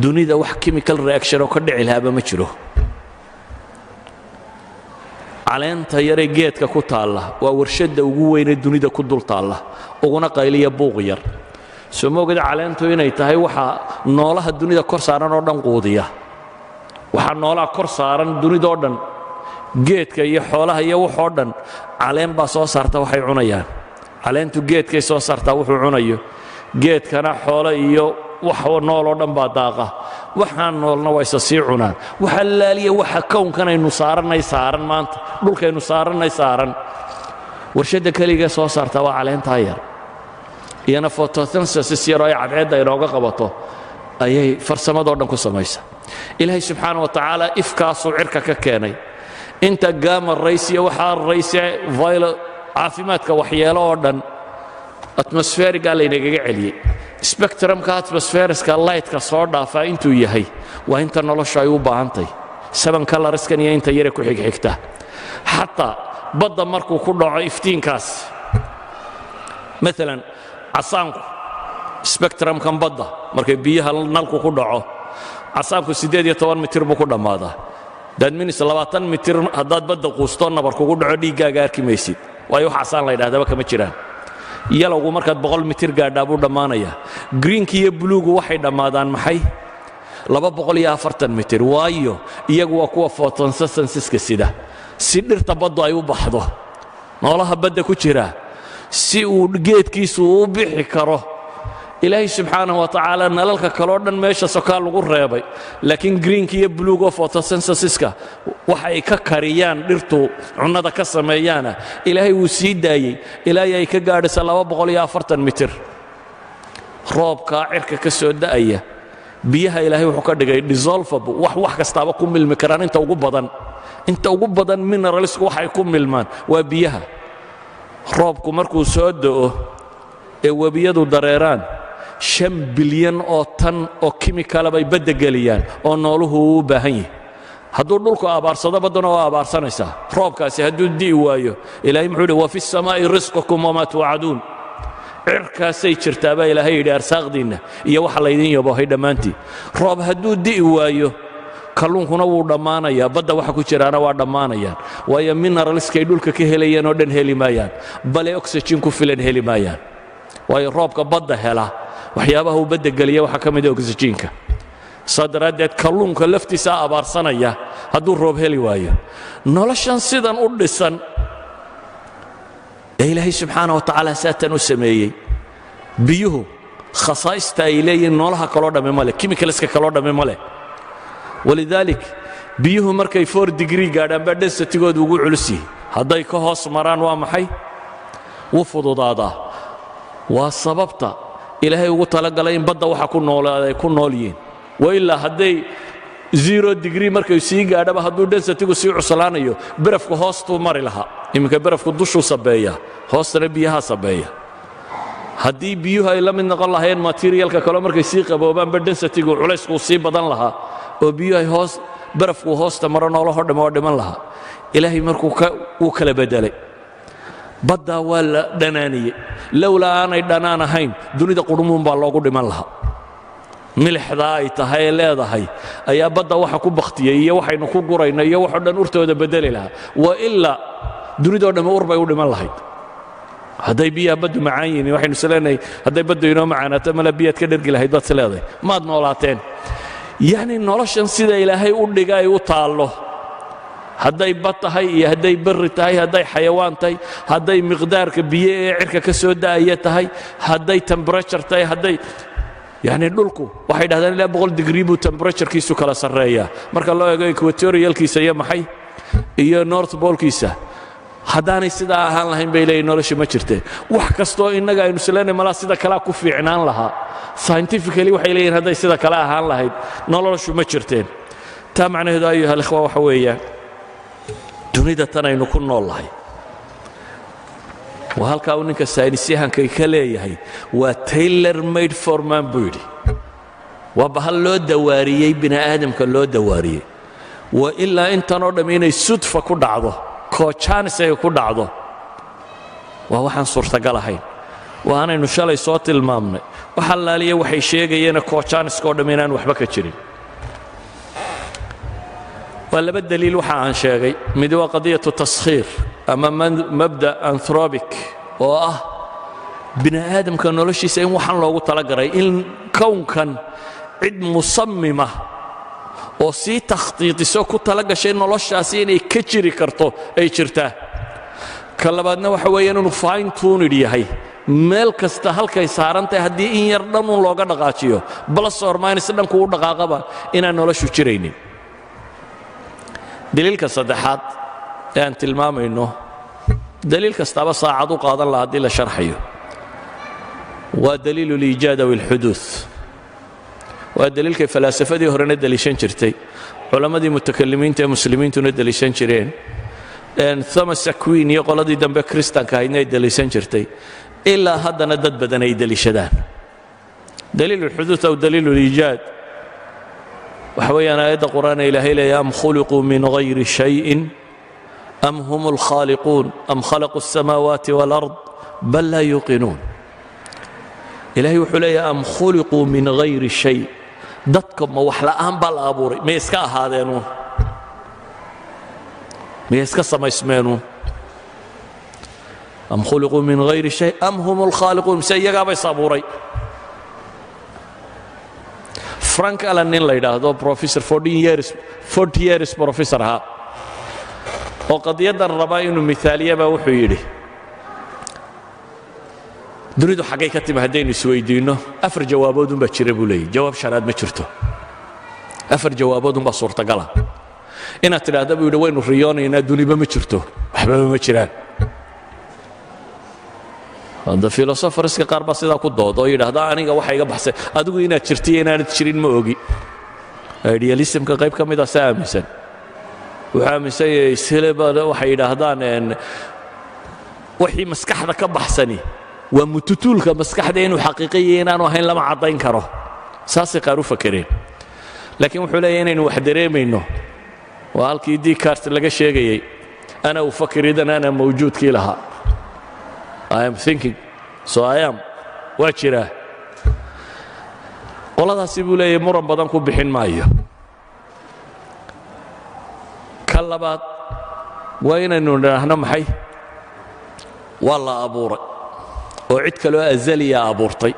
dunida wax chemical reaction oo ka dhici lahaaba ma jiro. caleenta yare geedka ku taala waa warshada ugu weyn ee dunida ku dul taala uguna qayliya buuq yar soo moogada caleentu inay tahay waxa noolaha dunida kor saaran oo dhan quudiya waxa noolaha kor saaran dunida oo dhan geedka iyo xoolaha iyo wax oo dhan caleen baa soo saarta waxay cunayaan caleentu geedkay soo saarta wuxuu cunayo geedkana xoolo iyo wax nool oo dhan baa daaqa waxaan noolna way sii cunaan waxa laaliya waxa koonkan aynu saaranay saaran maanta dhulkaynu saaranay saaran warshada kaliya soo saarta waa caleenta yar iyana photosynthesis yar ay cadceeda inooga qabato ayay farsamadoo dhan ku samaysaa. ilaahay subxaana wa tacaala ifkaasuu cirka ka keenay. inta gaama raysiya waxaa rayse caafimaadka waxyeelo oo dhan atmosferiga laynagaga celiyey. spectrumka atmosferiska lightka soo dhaafaa intuu yahay waa inta noloshu ay u baahantahy. 7 colorskan iyo inta yare ku xigxigta. xataa badda markuu ku dhaco iftiinkaas, maalan casaanku spectrumkan badda markay biyaha nalku ku dhaco, casaanku 18 mitir buu ku dhammaadaa. daadminis 20 mitir haddaad badda quustoo nabar kugu dhaco dhiiggaaga arki maysid, waayo wax casaan la ydhahdaba kama jiraan. yalowgu markaad 100 mitir gaadhaa buu dhammaanayaa. greenki iyo buluugu waxay dhammaadaan maxay? 240 mitir, waayo iyagu waa kuwa photosynthesiska sida, si dhirta baddu ay u baxdo. noolaha badda ku jira si uu geedkiisu u bixi karo, ilaahay subxaanahu wa tacaala nalalka kaloo dhan meesha sokaa lagu reebay, laakiin greenka iyo buluuga photosynthesiska waxa ay ka kariyaan dhirtu cunnada ka sameeyaana ilaahay wuu sii daayey ilaahay ay ka gaadhaysa 240 mitir. roobkaa cirka ka soo da'aya, biyaha ilaahay wuxuu ka dhigay dissolvable, wax kastaaba ku milmi karaan. inta ugu badan mineralsku waxay ku milmaan waa biyaha. roobku markuu soo da'o ee webiyadu dareeraan, 5 bilyan oo tan oo kimikala bay badda geliyaan oo nooluhu u baahan yahay. hadduu dhulku abaarsado badduna waa abaarsanaysaa. roobkaasi hadduu di'i waayo, ilaahay muxuu yidhi wa fi الsamaa'i risqukum wamaa tuucaduun. cirkaasay jirtaa baa ilaahay yidhi arsaaqdiinna iyo waxa laydin yaboohay dhammaantii. roob hadduu di'i waayo, kalluunkuna wuu dhammaanayaa, badda waxa ku jiraana waa dhammaanayaan, waayo mineralskay dhulka ka helayaan oo dhan heli maayaan, bale oxygen ku filan heli maayaan. waayo roobka badda hela waxyaabaha uu badda geliya waxaa ka mida oxygenka. saa daraaddeed kalluunka laftiisaa abaarsanaya hadduu roob heli waayo. noloshan sidan u dhisan ee ilaahay subxaana wa tacaala saatan u sameeyey, biyuhu khasaa'ista ay leeyihiin noolaha kaloo dhamme ma leh, chemicalska kaloo dhamme ma leh. walidaalik biyuhu markay 4 degree gaadhaan baa densitigoodu ugu culus yihi. hadday ka hoos maraan waa maxay? wuu fududaadaa. waa sababta ilaahay ugu talagalay in badda waxa ku noolaada ay ku nool yihiin. wailaa hadday 0 degree markay sii gaadhaba hadduu densitigu sii cuslaanayo, barafku hoostuu mari lahaa. iminka barafku dushuu sabeeya, hoostana biyaha sabeeya. haddii biyuhu ay la mid noqon lahayn materialka kaloo markay sii qaboobaanba densitigu culayskuu sii badan lahaa oo biyuhu barafku hoosta maro noolahoo dhamme waa dhiman lahaa. ilaahay markuu wuu kala bedelay. baddaa waa la dhanaaniyey. lowlaa aanay dhanaan ahayn dunida qudhumuun baa loogu dhiman lahaa. milixdaa ay tahay ee leedahay ayaa badda waxa ku bakhtiyey iyo waxaynu ku gurayno iyo waxoo dhan urtooda bedeli lahaa. wa ilaa dunidoo dhamme ur bay u dhiman lahayd. hadday biyaha baddu macaan yihiin waxaynu isleenahay hadday baddu inoo macaanaato mala biyaad ka dhergi lahayd baad isleedahay, maad noolaateen. yacni noloshan sida ilaahay u dhiga ay u taallo, hadday bad tahay iyo hadday barri tahay, hadday xayawaan tahay, hadday miqdaarka biyo ee cirka ka soo da'aya tahay, hadday temperature tahay, yacni dhulku waxay dhahdaan ilaa 100 degree buu temperaturekiisu kala sarreeyaa marka loo eego equatorialkiisa iyo maxay iyo north polekiisa. haddaanay sidaa ahaan lahayn bay leeyihin nolosha ma jirteen. wax kastoo innaga aynu isleenay malaa sida kalea ku fiicnaan lahaa, scientifically waxay leeyihin hadday sida kale ahaan lahayd noloshu ma jirteen. taa macnaheedu ayuha alikhwa waxa weeyaan dunida tan aynu ku nool lahay waa halkaa uu ninka saynisyahankay ka leeyahay waa tailor made for man buu yidhi. waa bahal loo dawaariyey bini aadamka loo dawaariyey. waa ilaa intanoo dhamm inay sudfa ku dhacdo, koojanis ay ku dhacdo, waa waxaan suurtagal ahayn. waanaynu shalay soo tilmaamnay wax allaaliya waxay sheegayeena koojaniskoo dhamm inaan waxba ka jirin. waa laba daliil waxa aan sheegay. mid waa qadiyatu taskhiir ama mabda anthropic oo ah bini aadamka noloshiisa in waxaan loogu talagalay in kownkan cid musammima oo sii takhtiitiso ku talagashay noloshaasi inay ka jiri karto ay jirtaa. ka labaadna waxa weeyaan inuu fine tuned yahay, meel kasta halkay saaran tahay haddii in yar dhanun looga dhaqaajiyo plus or minus dhanku u dhaqaaqaba inaan noloshu jiraynin. daliilka saddexaad ee aan tilmaamayno, daliil kastaaba saacad u qaadan laha haddii la sharxayo, waa daliilu liijaad aw ilxuduud. waa daliilkay falaasafadii horena daliishan jirtay culammadii mutakalimiinta ee muslimiintuna daliishan jireen Thomas Aquinas iyo qoladii dambe kristanka ahaydna ay daliishan jirtay ilaa haddana dad badan ay daliishadaan daliil الحدوث أو دليل الإيجاد وحوينا آيات القرآن إلهي أم خلقوا من غير شيء أم هم الخالقون أم خلقوا السماوات والأرض بل لا يوقنون إلهي وحلي أم خلقوا من غير شيء dadka ma wax la'aan baa la abuuray ma iska ahaadeenu ma iska samaysmeenu am khuliqu min ghayri shay am hum al-khaliqun sayaga bay sabuuray Frank Allen nin la yiraahdo professor 40 years professor ha oo qadiyadan raba inuu miithaaliyaba wuxuu yiri dunidu xagay ka timi hadaynu isweydiino afar jawaabood baa jira buu leeyahay jawaab shanaad ma jirto afar jawaabood baa suurtagal ah inaad tiraahdo buu yiri waynu riyoonayna duniba ma jirto waxba ma jiraan hada filosofarska qaar baa sidaa ku doodo oo yiraahdo aniga waxa iga baxsay adigu inaad jirtay inaad jirin ma ogi idealismka qayb ka mid ah saamisan waxa aaminsan selebada waxay yiraahdaan wixii maskaxda ka baxsani waa mututulka maskaxda inuu xaqiiqiyo inaanu ahayn lama cadayn karo saasi qaar u fakareen laakiin wuxuu leeyahay inaynu wax dareemayno waa halkii Descartes laga sheegayay ana u fakiridan ana mawjuudkii lahaa I am thinking so I am wajira qoladaasi buu leeyahay muran badan ku bixin maayo kalabaad waa inaynu nidhaahno maxay waa la abuuray oo cid kale oo azaliya abuurtay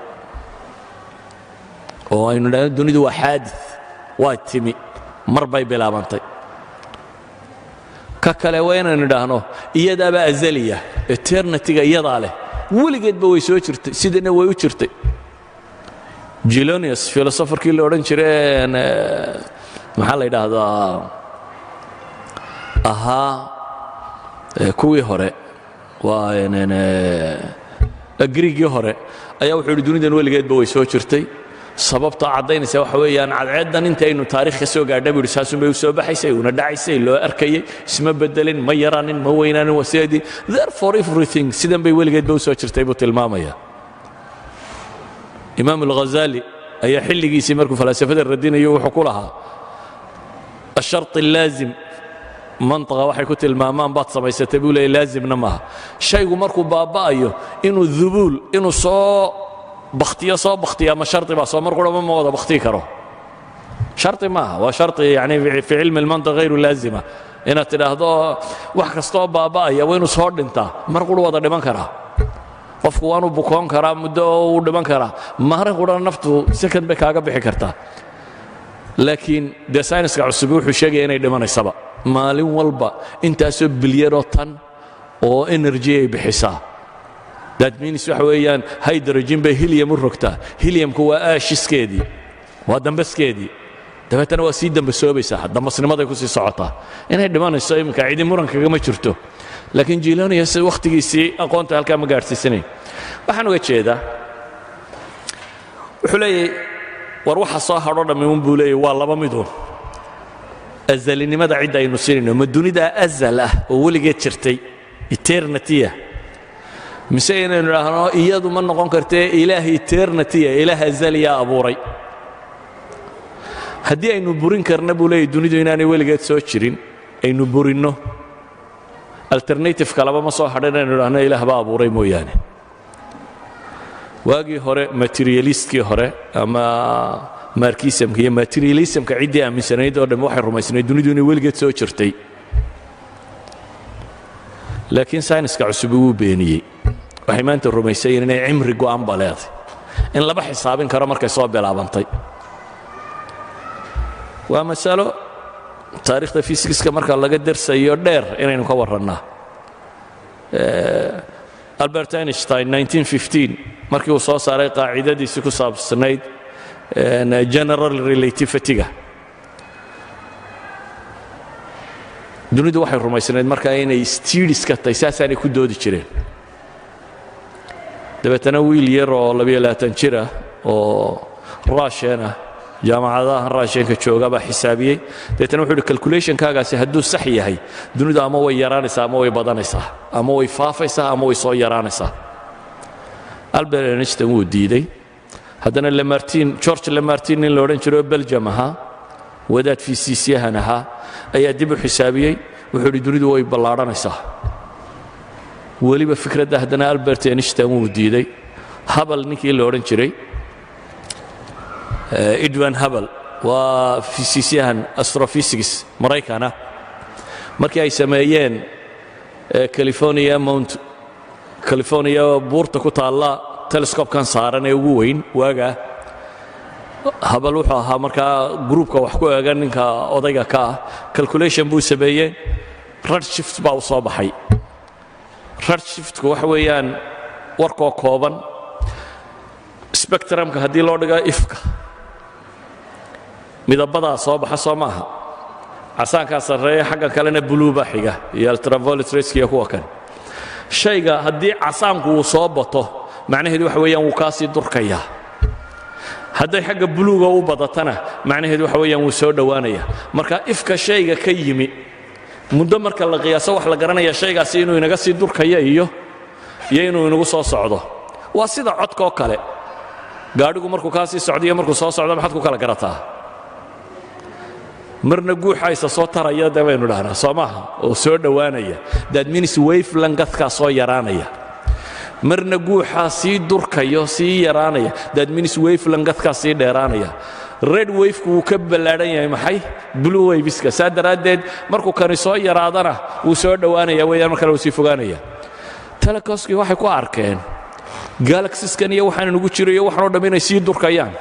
oo aynu nidhaahno dunidu waa xaadis waa timi mar bay bilaabantay ka kale waa inaynu nidhaahno iyadaaba azaliya eternityga iyadaa leh weligeedba way soo jirtay sidana way u jirtay Gelonius filosofarkii la odhan jiray maxaa la yidhaahdaa ahaa kuwii hore waa Greegii hore ayaa wuxuu yidhi dunidan weligeedba way soo jirtay sababta cadaynaysa waxa weeyaan cadceedan intaynu taariikh ka soo gaadhay buu saasun bay u soo baxaysay una dhacaysay loo arkayay isma bedelin ma yaraanin ma weynaanin waseedi therefore everything sidan bay weligeedba u soo jirtay buu tilmaamaya Imam al-Ghazali ayaa xilligiisii markuu falaasafada radinayo wuxuu ku lahaa الشرط اللازم منطقة waxay ku tilmaamaan baad samaysatay buu leeyahay laazimna maaha shaygu markuu baabaayo inuu dhubuul inuu soo bakhtiya ma sharti ba soo markuu ma wada bakhti karo sharti maaha waa sharti yani fi ilm al-mantiq غير لازمه ina tiraahdo wax kasto baabaaya waa inuu soo dhintaa markuu wada dhiman karaa qofku waanu bukoon karaa muddo uu dhiman karaa marin qura naftu second bay kaaga bixi kartaa laakiin de sayniska cusub wuxuu sheegay inay dhimanaysaba maalin walba intaasoo bilyan oo tan oo energy ay bixisaa that means waxa weeyaan hydrogen bay helium u rogtaa heliumku waa aashiskeedii waa dambaskeedii dabeetana waa sii dambasoobaysaa dambasnimaday ku sii socotaa inay dhimanayso imika cidi muran kaga ma jirto laakiin Gelonius waqtigiisii aqoonta halka ma gaarsiisanay waxaan uga jeedaa wuxuu leeyahay war waxa soo hadho dhamaan buu leeyahay waa laba midood azalinimada cid aynu siinayno ma dunida azal ah oo weligeed jirtay eternity mise inaynu idhaahno iyadu ma noqon kartee ilaahay eternity ilaah azaliya abuuray haddii aynu burin karna buu leeyahay dunidu inaanay weligeed soo jirin aynu burinno alternative kalaba ma soo hadhan inaynu idhaahno ilaah baa abuuray mooyaane waagii hore materialistkii hore ama marxismka iyo materialismka cidii aaminsanayd oo dhan waxay rumaysnayd dunidu inay weligeed soo jirtay laakiin sayniska cusub uu beeniyay waxay maanta rumaysayeen inay cimri go'an baleed in laba xisaabin karo markay soo bilaabantay waa mas'alo taariikhda physics-ka marka laga darsayo dheer inaynu ka warannaa Albert Einstein 1915 markii uu soo saaray qaacidadiisa ku saabsanayd general relativity-ga dunidu waxay rumaysnayd markaa inay steeds ka tahay saasaanay ku doodi jireen dabeetana wiil yar oo 22 jir ah oo Russian ah jaamacadaha raashinka jooga baa xisaabiyey deetana wuxuu yidhi calculationkaagaasi hadduu sax yahay dunidu ama way yaraanaysaa ama way badanaysaa ama way faafaysaa ama way soo yaraanaysaa albert einstein wuu diiday haddana george lamartin nin la odhan jiro belgium ahaa wadaad fiisiisyahan ahaa ayaa dib u xisaabiyey wuxuu yidhi dunidu way ballaadhanaysaa weliba fikradda haddana albert einstein wuu diiday hubble ninkii la odhan jiray edwin hubble waa fiisiisyahan astrophysics maraykana markii ay sameeyeen california buurta ku taalla telescope-kan saaran ee ugu weyn waagaa hubble wuxuu ahaa markaa gruupka wax ku eega ninka odayga ka ah calculation buu sameeyey redshift baa u soo baxay redshiftku waxa weeyaan warkoo kooban spectrumka haddii loo dhigo ifka midabadaa soo baxa soo maaha casaankaa sarreeya xaggan kalena blue baa xiga iyo ultraviolet rays iyo kuwa kale shayga haddii casaanku uu soo bato macnaheedu waxa weeyaan wuu kaa sii durkayaa hadday xagga buluuga u badatana macnaheedu waxa weeyaan wuu soo dhowaanayaa marka ifka shayga ka yimi muddo marka la qiyaaso wax la garanaya shaygaasi inuu inaga sii durkaya iyo inuu inagu soo socdo waa sida codkoo kale gaadhigu markuu kaa sii socdo iyo markuu soo socdo maxaad ku kala garataa marna guuxaysa soo taraya dee baynu dhahnaa soo maaha oo soo dhowaanaya that means wavelengthkaa soo yaraanaya marna guuxaa sii durkayo sii yaraanaya that means wavelengthkaa sii dheeraanaya red wavku wuu ka ballaadhan yahay maxay blue waveska saa daraaddeed markuu kani soo yaraadana wuu soo dhowaanaya weeyaan mar kale wuu sii fogaanaya telekoskii waxay ku arkeen galaxiskan iyo waxaan inugu jiro iyo waxaan oo dhamm inay sii durkayaan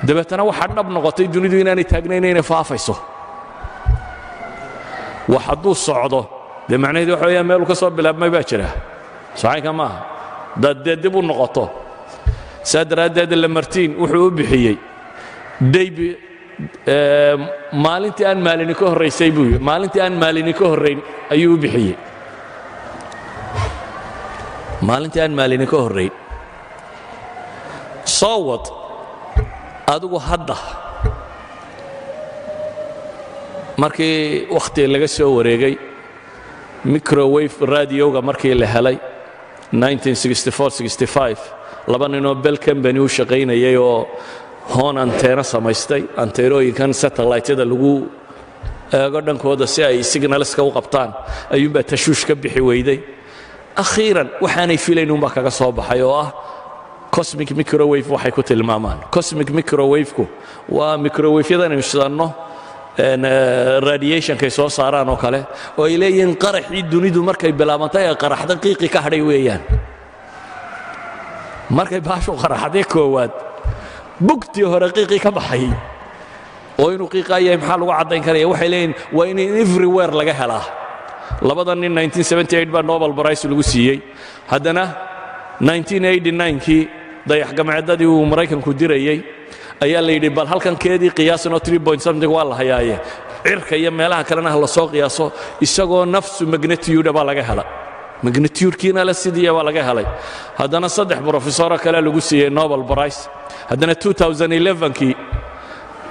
dabeetana waxaa dhab noqotay dunidu inaanay taagnayn inay faafayso wax hadduu socdo dee macnaheedu waxa weeyaan meeluu ka soo bilaabmay baa jira saxaynka maaha dad dee dib u noqoto saa daraaddeed lamartin wuxuu u bixiyey maalintii aan maalini ka horraysay buu yidhi maalintii aan maalini ka horrayn ayuu u bixiyey maalintii aan maalini ka horrayn soo wad adigu hadda markii wakhti laga soo wareegay microwave radioga markii la helay 1964-65 laba ninoo bell company u shaqaynayay oo hoon anteena samaystay anteenooyinkan satellite-yada lagu eego dhankooda si ay signalska u qabtaan ayuunbaa tashuush ka bixi weyday akhiiran waxaanay filayn unbaa kaga soo baxay oo ah cosmic microwave waxay ku tilmaamaan cosmic microwave-ku waa microwave-yadan aynu shidanno radiationkay soo saaraan oo kale oo ay leeyihiin qaraxii dunidu markay bilaabantay ee qaraxda qiiqi ka hadhay weeyaan markay baashu qaraxday koowaad bugtii hore qiiqii ka baxay oo inuu qiiqaa yahay maxaa lagu caddayn karaya waxay leeyihiin waa in everywhere laga helaa labada nin 1978 baa nobel prize lagu siiyey haddana 1989kii dayax-gamceeddadii uu maraykanku dirayey ayaa la yidhi bal halkankeedii qiyaasanoo 3.something waa la hayaaye cirka iyo meelaha kalena ha la soo qiyaaso isagoo nafsu magnitude baa laga hela magnitudekiina la sidiya baa laga helay haddana 3 brofesoro kale lagu siiyey nobel prize haddana 2011kii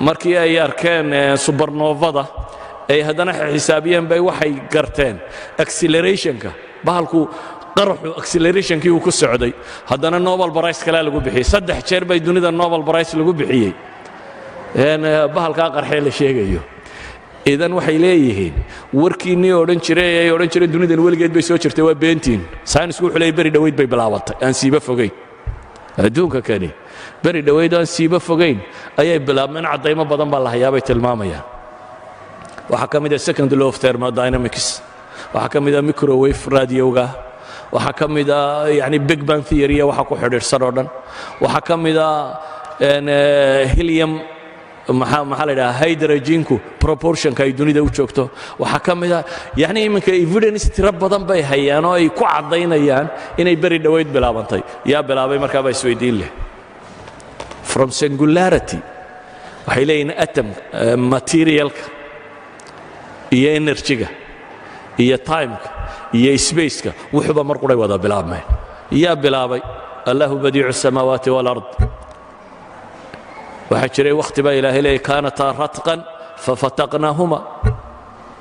markii ay arkeen supernovada ay haddana xisaabiyeen bay waxay garteen accelerationka bahalku qaraxu accelerationkii uu ku socday haddana nobel prize kale lagu bixiyey 3 jeer bay dunida nobel prize lagu bixiyey bahalkaa qarxee la sheegayo idan waxay leeyihiin warkiinnii odhan jiray ay odhan jireen dunidan weligeed bay soo jirtay waa beentiin saynisku wuxuu leeyay beri dhoweyd bay bilaabantay aan siiba fogayn adduunka kani beri dhoweyd aan siiba fogayn ayay bilaabmeen caddaymo badan baa la hayaa bay tilmaamayaan waxaa ka mid ah second law of thermodynamics waxaa ka mid ah microwave radioga waxaa ka mid ah yani big bang theory waxa ku xidhiidhsan oo dhan waxaa ka mid ah helium maxaa la yidhaha hydroginku proportionka ay dunida u joogto waxaa ka mid ah yani iminka evidence tiro badan bay hayaan oo ay ku caddaynayaan inay beri dhoweyd bilaabantay yaa bilaabay markaabaa isweydiin leh from singularity waxay leeyihin atom materialka iyo energyga iyo timeka iyo spaceka wuxuuba mar quray wada bilaabmeen yaa bilaabay allahu badiicu الsamaawaati wاlard waxaa jiray wakhti baa ilaahay leeyay kaanataa ratqan fafataqnaahuma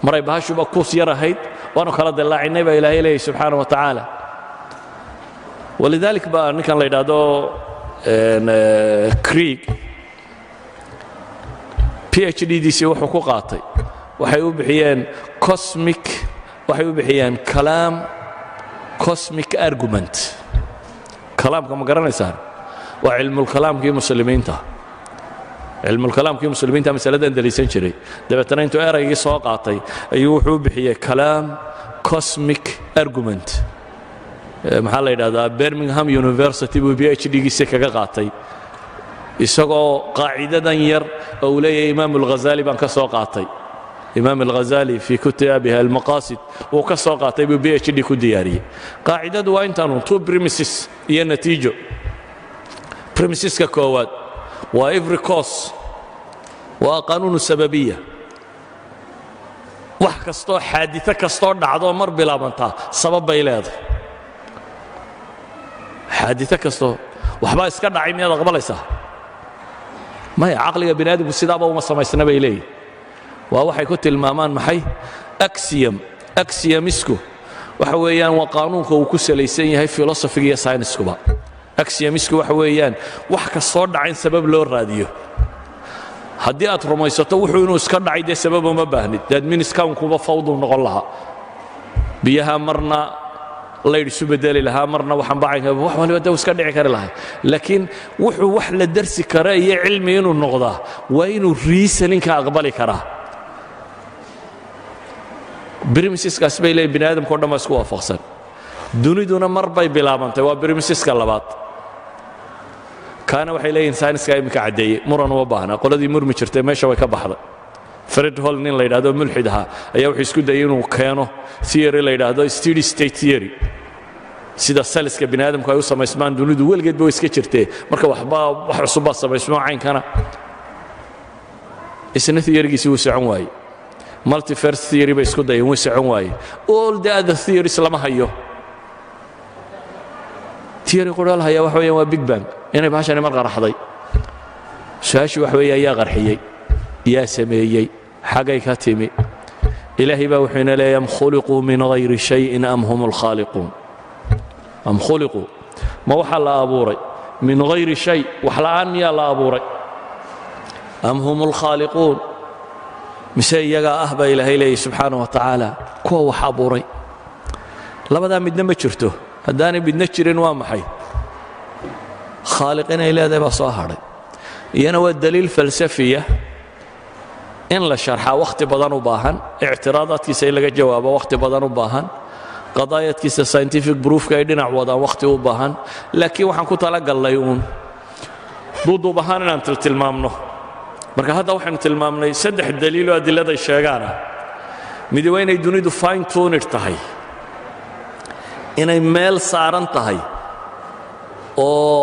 maray bahashuba kuus yar ahayd waanu kala dillaacinay baa ilaahay leeyay subxaana wa tacaala walidalik baa ninkan la yidhaahdo krieg PhD-diisii wuxuu ku qaatay waxay u bixiyeen kalaam cosmic argument kalaamka ma garanaysaan waa cilmulkalaamkii muslimiinta masaladan daliisan jiray dabeetana intuu eraygii soo qaatay ayuu wuxuu u bixiyey kalaam cosmic argument maxaa la yidhahdaa Birmingham University buu PhD-giisa kaga qaatay isagoo qaacidadan yar oo uu leeyahay imaam al-Ghazali baan ka soo qaatay imaam al-Ghazali fi kitabihi al-maqasid uu ka soo qaatay buu PhD ku diyaariyey qaacidadu waa intaanu two premises iyo natiijo premiseska koowaad waa every cause waa qanuunu sababiyya wax kastoo xaadito kastoo dhacdo mar bilaabantaa sabab bay leedahay xaadito kastoo waxbaa iska dhacay miyaad aqbalaysaa maya caqliga bini aadamku sidaaba uma samaysna bay leeyihin waa waxay ku tilmaamaan maxay axiomisku waxa weeyaan waa qaanuunka uu ku salaysan yahay philosophiga iyo science-kuba axiomisku waxa weeyaan wax kastoo dhacayn sabab loo raadiyo haddii aad rumaysato wuxuu inuu iska dhacay dee sabab uma baahnid dadminiskankuba fawduu noqon lahaa biyaha marna laydh isu bedeli lahaa marna waxaan bacaynka wax waliba dee iska dhici kari lahay laakiin wuxuu wax la darsi kara iyo cilmi inuu noqdaa waa inuu reasoninka aqbali karaa premiseskaas bay leeyihin bini aadamka o dhan baa isku waafaqsan duniduna mar bay bilaabantay waa premiseska labaad kaana waxay leeyihin sayniska iminka caddeeyey muran uma baahna qoladii murmi jirtay meesha way ka baxday Fred Hall nin la yidhaahdo mulxid ahaa ayaa wuxuu isku dayay inuu keeno theory la yidhaahdo steady state theory sida saliska bini aadamku ay u samaysmaan dunidu weligeedba way iska jirtee marka wax cusub baa samaysmo caynkana isna theorygiisii wuu socon waayey multiverse theory bay isku dayeen wuu socon waayey all the other theories lama hayo theory quraal haya waxa weeyaan waa big bang inay bahashani mar qaraxday su-aashii wax weeye ayaa qarxiyey yaa sameeyey xagay ka timi ilaahay baa wuxuu ina leeyahay am khuliquu min hayri shayin am hum alkhaaliquun am khuliquu ma waxaa la abuuray min hayri shay wax la'aan miyaa la abuuray am hum alkhaaliquun mise iyagaa ah baa ilaahay leeyahy subxaana wa tacaala kuwa wax abuuray labadaa midna ma jirto haddaanay midna jirin waa maxay khaaliq inay leedahay baa soo hadhay iyana waa daliil falsafiya in la sharxaa wakhti badan u baahan ictiraadaadkiisa in laga jawaabo wakhti badan u baahan qadaayadkiisa scientific proofka ay dhinac wadaan wakhti u baahan laakiin waxaan ku talagalnay uun duuduub ahaan inaan tilmaamno marka hadda waxaynu tilmaamnay saddex daliiloo adilladay sheegaana midi waa inay dunidu fine tuned tahay inay meel saaran tahay oo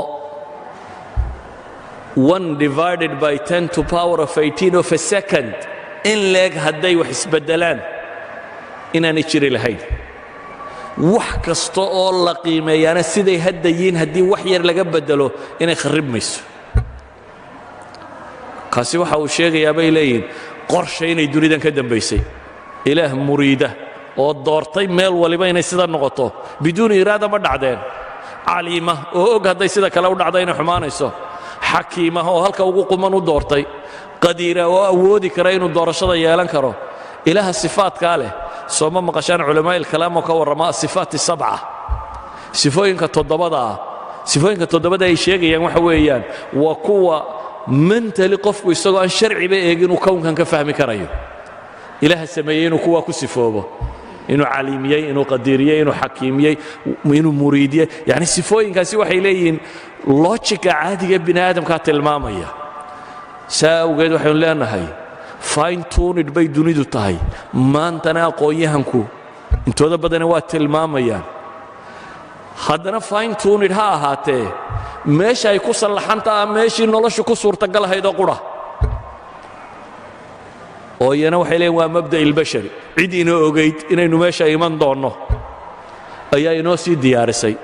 1 divided by 10 to power of 18 of a second in leeg hadday wax isbeddelaan inaanay jiri lahayn wax kasta oo la qiimeeyaana siday hadda yihiin haddii wax yar laga beddelo inay kharribmayso kaasi waxa uu sheegayaa bay leeyihin qorshe inay dunidan ka dambaysay ilaah muriida oo doortay meel waliba inay sida noqoto biduuni iraada ma dhacdeen caliima oo og hadday sida kale u dhacda inay xumaanayso xakiima oo halka ugu quman u doortay qadiira oo awoodi kara inuu doorashada yeelan karo ilaaha sifaadkaa leh soo ma maqashaan culamaa ilkalaam oo ka warrama asifaat sabca sifooyinka toddobada ay sheegayaan waxa weeyaan waa kuwa mentally qofku isagoo aan sharciba eegin inuu kownkan ka fahmi karayo ilaaha sameeyey inuu kuwaa ku sifoobo inuu caliimiyey inuu qadiiriyey inuu xakiimiyey inuu muriidiyey yani sifooyinkaasi waxay leeyihiin logica caadiga bini aadamkaa tilmaamaya saa awgeed waxaynu leenahay fine tuned bay dunidu tahay maantana aqoon-yahanku intooda badana waa tilmaamayaan haddana fine tuned ha ahaatee meesha ay ku sallaxantaha meeshii noloshu ku suurtagalahaydoo qura oo iyana waxay leeyiin waa mabda'i ilbashari cid inoo ogayd inaynu meesha iman doonno ayaa inoo sii diyaarisay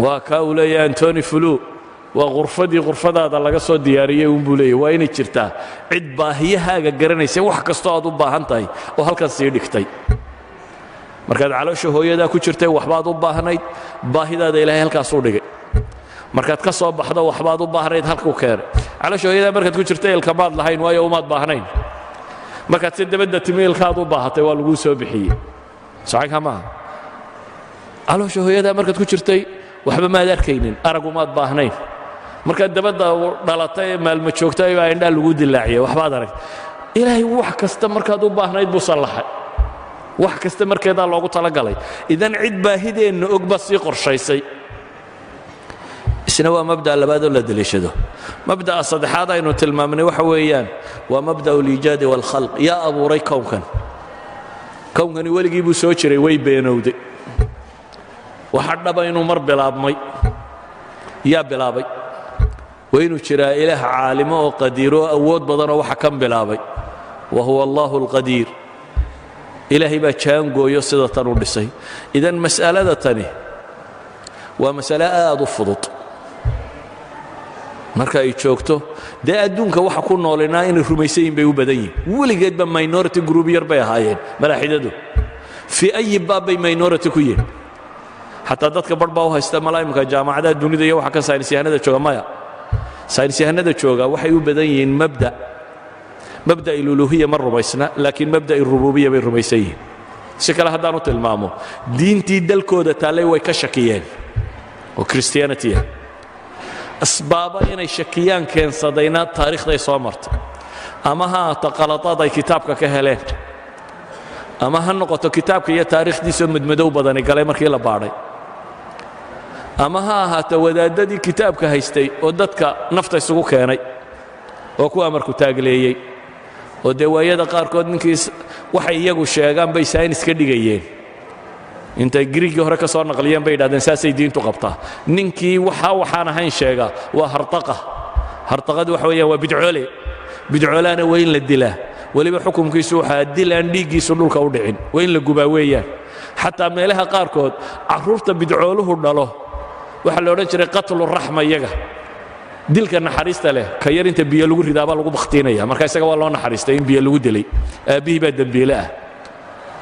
waa kaa uu leeyahay antony flu waa qurfadaada laga soo diyaariyey buu leeyahay waa inay jirtaa cid baahiyahaaga garanaysa wax kastoo aad u baahan tahay oo halkan sii dhigtay markaad caloosha hooyadaa ku jirtay waxbaad u baahnayd baahidaada ilaahay halkaas u dhigay markaad ka soo baxdo waxbaad u baahnayd halkuu keenay caloosha hooyadaa markaad ku jirtay ilkamaad lahayn waayo umaad baahnayn markaad si dabadda timi ilkaad u baahatay waa laguu soo bixiyey saxiixa maaha caloosha hooyadaa markaad ku jirtay waxba maad arkaynin aragumaad baahnayn markaad dabadda dhalatay maalma joogtay baa indhaa lagu dilaaciyay waxbaad arag ilaahay wax kasta markaad u baahnayd buu sallaxay wax kasta markeedaa loogu talagalay idan cid baahideenna og baa sii qorshaysay isna waa mabda'a labaad oo la daliishado mabda'a saddexaad aynu tilmaamnay waxa weeyaan waa mabda'u liijaadi waalkhalq yaa abuuray kownkani weligii buu soo jiray way beenowday waxa dhaba inuu mar bilaabmay yaa bilaabay waa inuu jiraa ilaah caalimo oo qadiir oo awood badanoo waxa kan bilaabay wa huwa allahu alqadiir ilaahay baa jaangooyo sida tan u dhisay idan mas'alada tani waa mas'alo aad u fudud marka ay joogto dee adduunka waxa ku noolinaa inay rumaysan yihin bay u badan yihin weligeedba minority group yar bay ahaayeen malaaxidadu fii ayi baab bay minority ku yihin xataa dadka barh baa u haysta malaa'imka jaamacadaha dunida iyo waxa ka saynisyahanada jooga maya saynisyahanada jooga waxay u badan yihiin mabda' iluluhiya ma rumaysna laakiin mabda' irububiya bay rumaysan yihiin si kale haddaan u tilmaamo diintii dalkooda taallay way ka shakiyeen oo christianity ah asbaaba inay shakiyaan keensadayna taariikhday soo martay ama ha ahaato qaladaad ay kitaabka ka heleen ama ha noqoto kitaabka iyo taariikhdiisoo madmadow badani galay markii la baadhay ama ha ahaato wadaadadii kitaabka haystay oo dadka nafta isugu keenay oo ku amarku taagleeyey oo dee waayada qaarkood ninkii waxay iyagu sheegaan bay saynis ka dhigayeen intay griigii hore ka soo naqliyeen bay yidhahdeen saasay diintu qabtaa ninkii waxaan ahayn sheega waa hartaqadu waxa weeyaan waa bidcoolaana waa in la dilaa weliba xukumkiisu waxaa dil aan dhiiggiisu dhulka u dhicin waa in la gubaa weeyaan xataa meelaha qaarkood carruurta bidcooluhu dhalo waxaa la odhan jiray qatluraxma iyaga dilka naxariista leh ka yar inta biyo lagu ridaabaa lagu bakhtiinaya marka isaga waa loo naxariistay in biyo lagu dilay aabbihii baa dembiile ah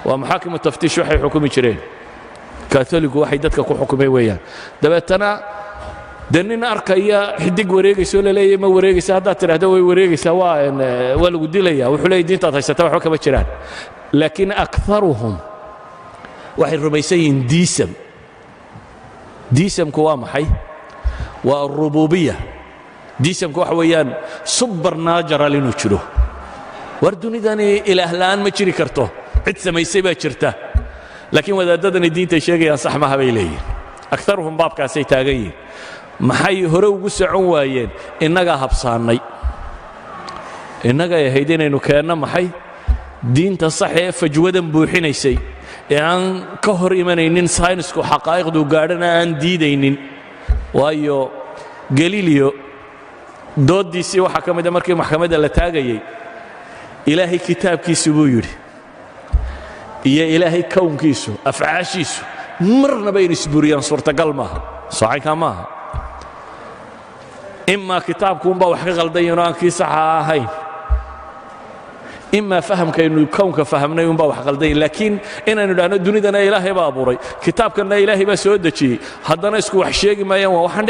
waa maxaakimu taftiish waxay xukumi jireen kaatoligu waxay dadka ku xukumeen weeyaan dabeetana dee nin arkaya xidig wareegaysoo la leeyahay ma wareegaysa haddaad tidhaahdo way wareegaysaa waa lagu dilaya wuxuu leeyahy diintaad haysata waxba kama jiraan laakiin akaruhum waxay rumaysan yihiin diisamku waa maxay waa arububiya diisamku waxa weeyaan supernatural inuu jiro war dunidani ilaah la'aan ma jiri karto cid samaysay baa jirta laakiin wadaadadani diintay sheegayaan sax maaha bay leeyihin akaruhum baabkaasay taagan yihiin maxay hore ugu socon waayeen innagaa habsaannay innagay ahayd inaynu keenno maxay diinta sax ee fajwadan buuxinaysay ee aan ka hor imanaynin saynisku xaqaa'iqdu gaadhana aan diidaynin waayo galileo dooddiisii waxaa ka mida markii maxkamadda la taagayey ilaahay kitaabkiisu buu yidhi iyo ilaahay kownkiisu afcaashiisu marnaba in isburiyaan suurtagal maaha socaynkaa maaha imaa kitaabkuunbaa wax ka qaldayin oo aan kii saxa ahayn imaa fahamkaynu kownka fahamnay unbaa wax qaldayin laakiin inaynu idhaahno dunidana ilaahay baa abuuray kitaabkanna ilaahay baa soo dejiyey haddana isku wax sheegi maayaan waa waxaan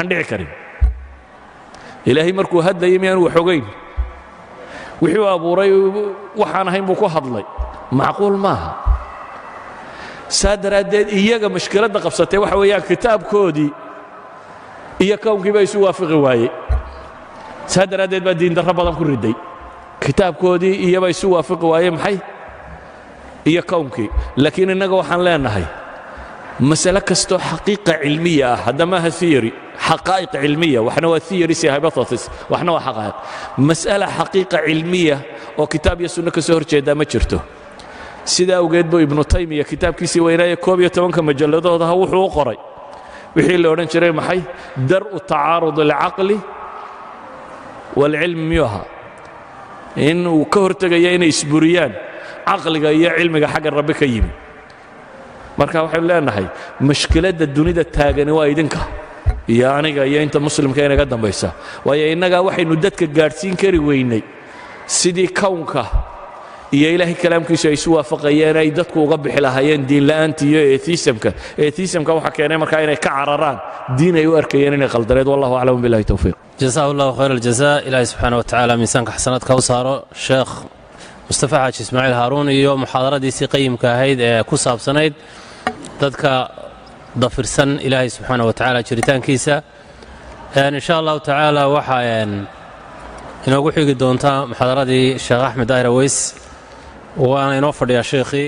dhici karin ilaahay markuu hadlayay miyaan wax ogayn wixii uu abuuray waxaan ahayn buu ku hadlay macquul maaha saa daraaddeed iyaga mashkiladda qabsatay waxa weeyaan kitaabkoodii iyo kownkii baa isu waafiqi waayey saa daraaddeed baa diindarro badan ku riday kitaabkoodii iyobaa isu waafiqi waayey maxay iyo kownkii laakiin innaga waxaan leenahay masale kastoo xaqiiqa cilmiya ah hadda maaha theory xaqaa'iq cilmiya waxna waa theories iyo hypothesis waxna waa xaqaa'iq mas'ala xaqiiqa cilmiya oo kitaab iyo sunno ka soo horjeedaa ma jirto sidaa awgeed buu ibnu taymiya kitaabkiisii weynaaye 11 majalladoodaha wuxuu u qoray wixii la odhan jiray maxay dar'u tacaarud alcaqli waalcilmi miyuu ahaa in uu ka hortegaya inay isburiyaan caqliga iyo cilmiga xagga rabbi ka yimi marka waxaynu leenahay mashkiladda dunida taagani waa idinka iyo aniga iyo inta muslimka inaga dambaysa waayo innagaa waxaynu dadka gaadhsiin kari weynay sidii kownka iyo ilaahay kalaamkiisu ay isu waafaqayeen ay dadku uga bixi lahaayeen diinla'aanta iyo eetiisamka waxa keenay markaa inay ka cararaan diin ay u arkayeen inay qaldaneed wallahu aclam billahi tawfiiq جزاه الله خير الجزاء إلهي سبحانه وتعالى ميسانك حسنات كوسارو شيخ مصطفى حاج إسماعيل هارون iyo muxaadaradii qeymka ahayd ee ku saabsanayd dadka dafirsan Ilaahay subhanahu wa ta'ala jiritaankiisa in sha Allah ta'ala waxa inoogu xigi doonta muxaadaradii Sheekh Axmed Daahir Aweys waana inoo fadhiya sheekhi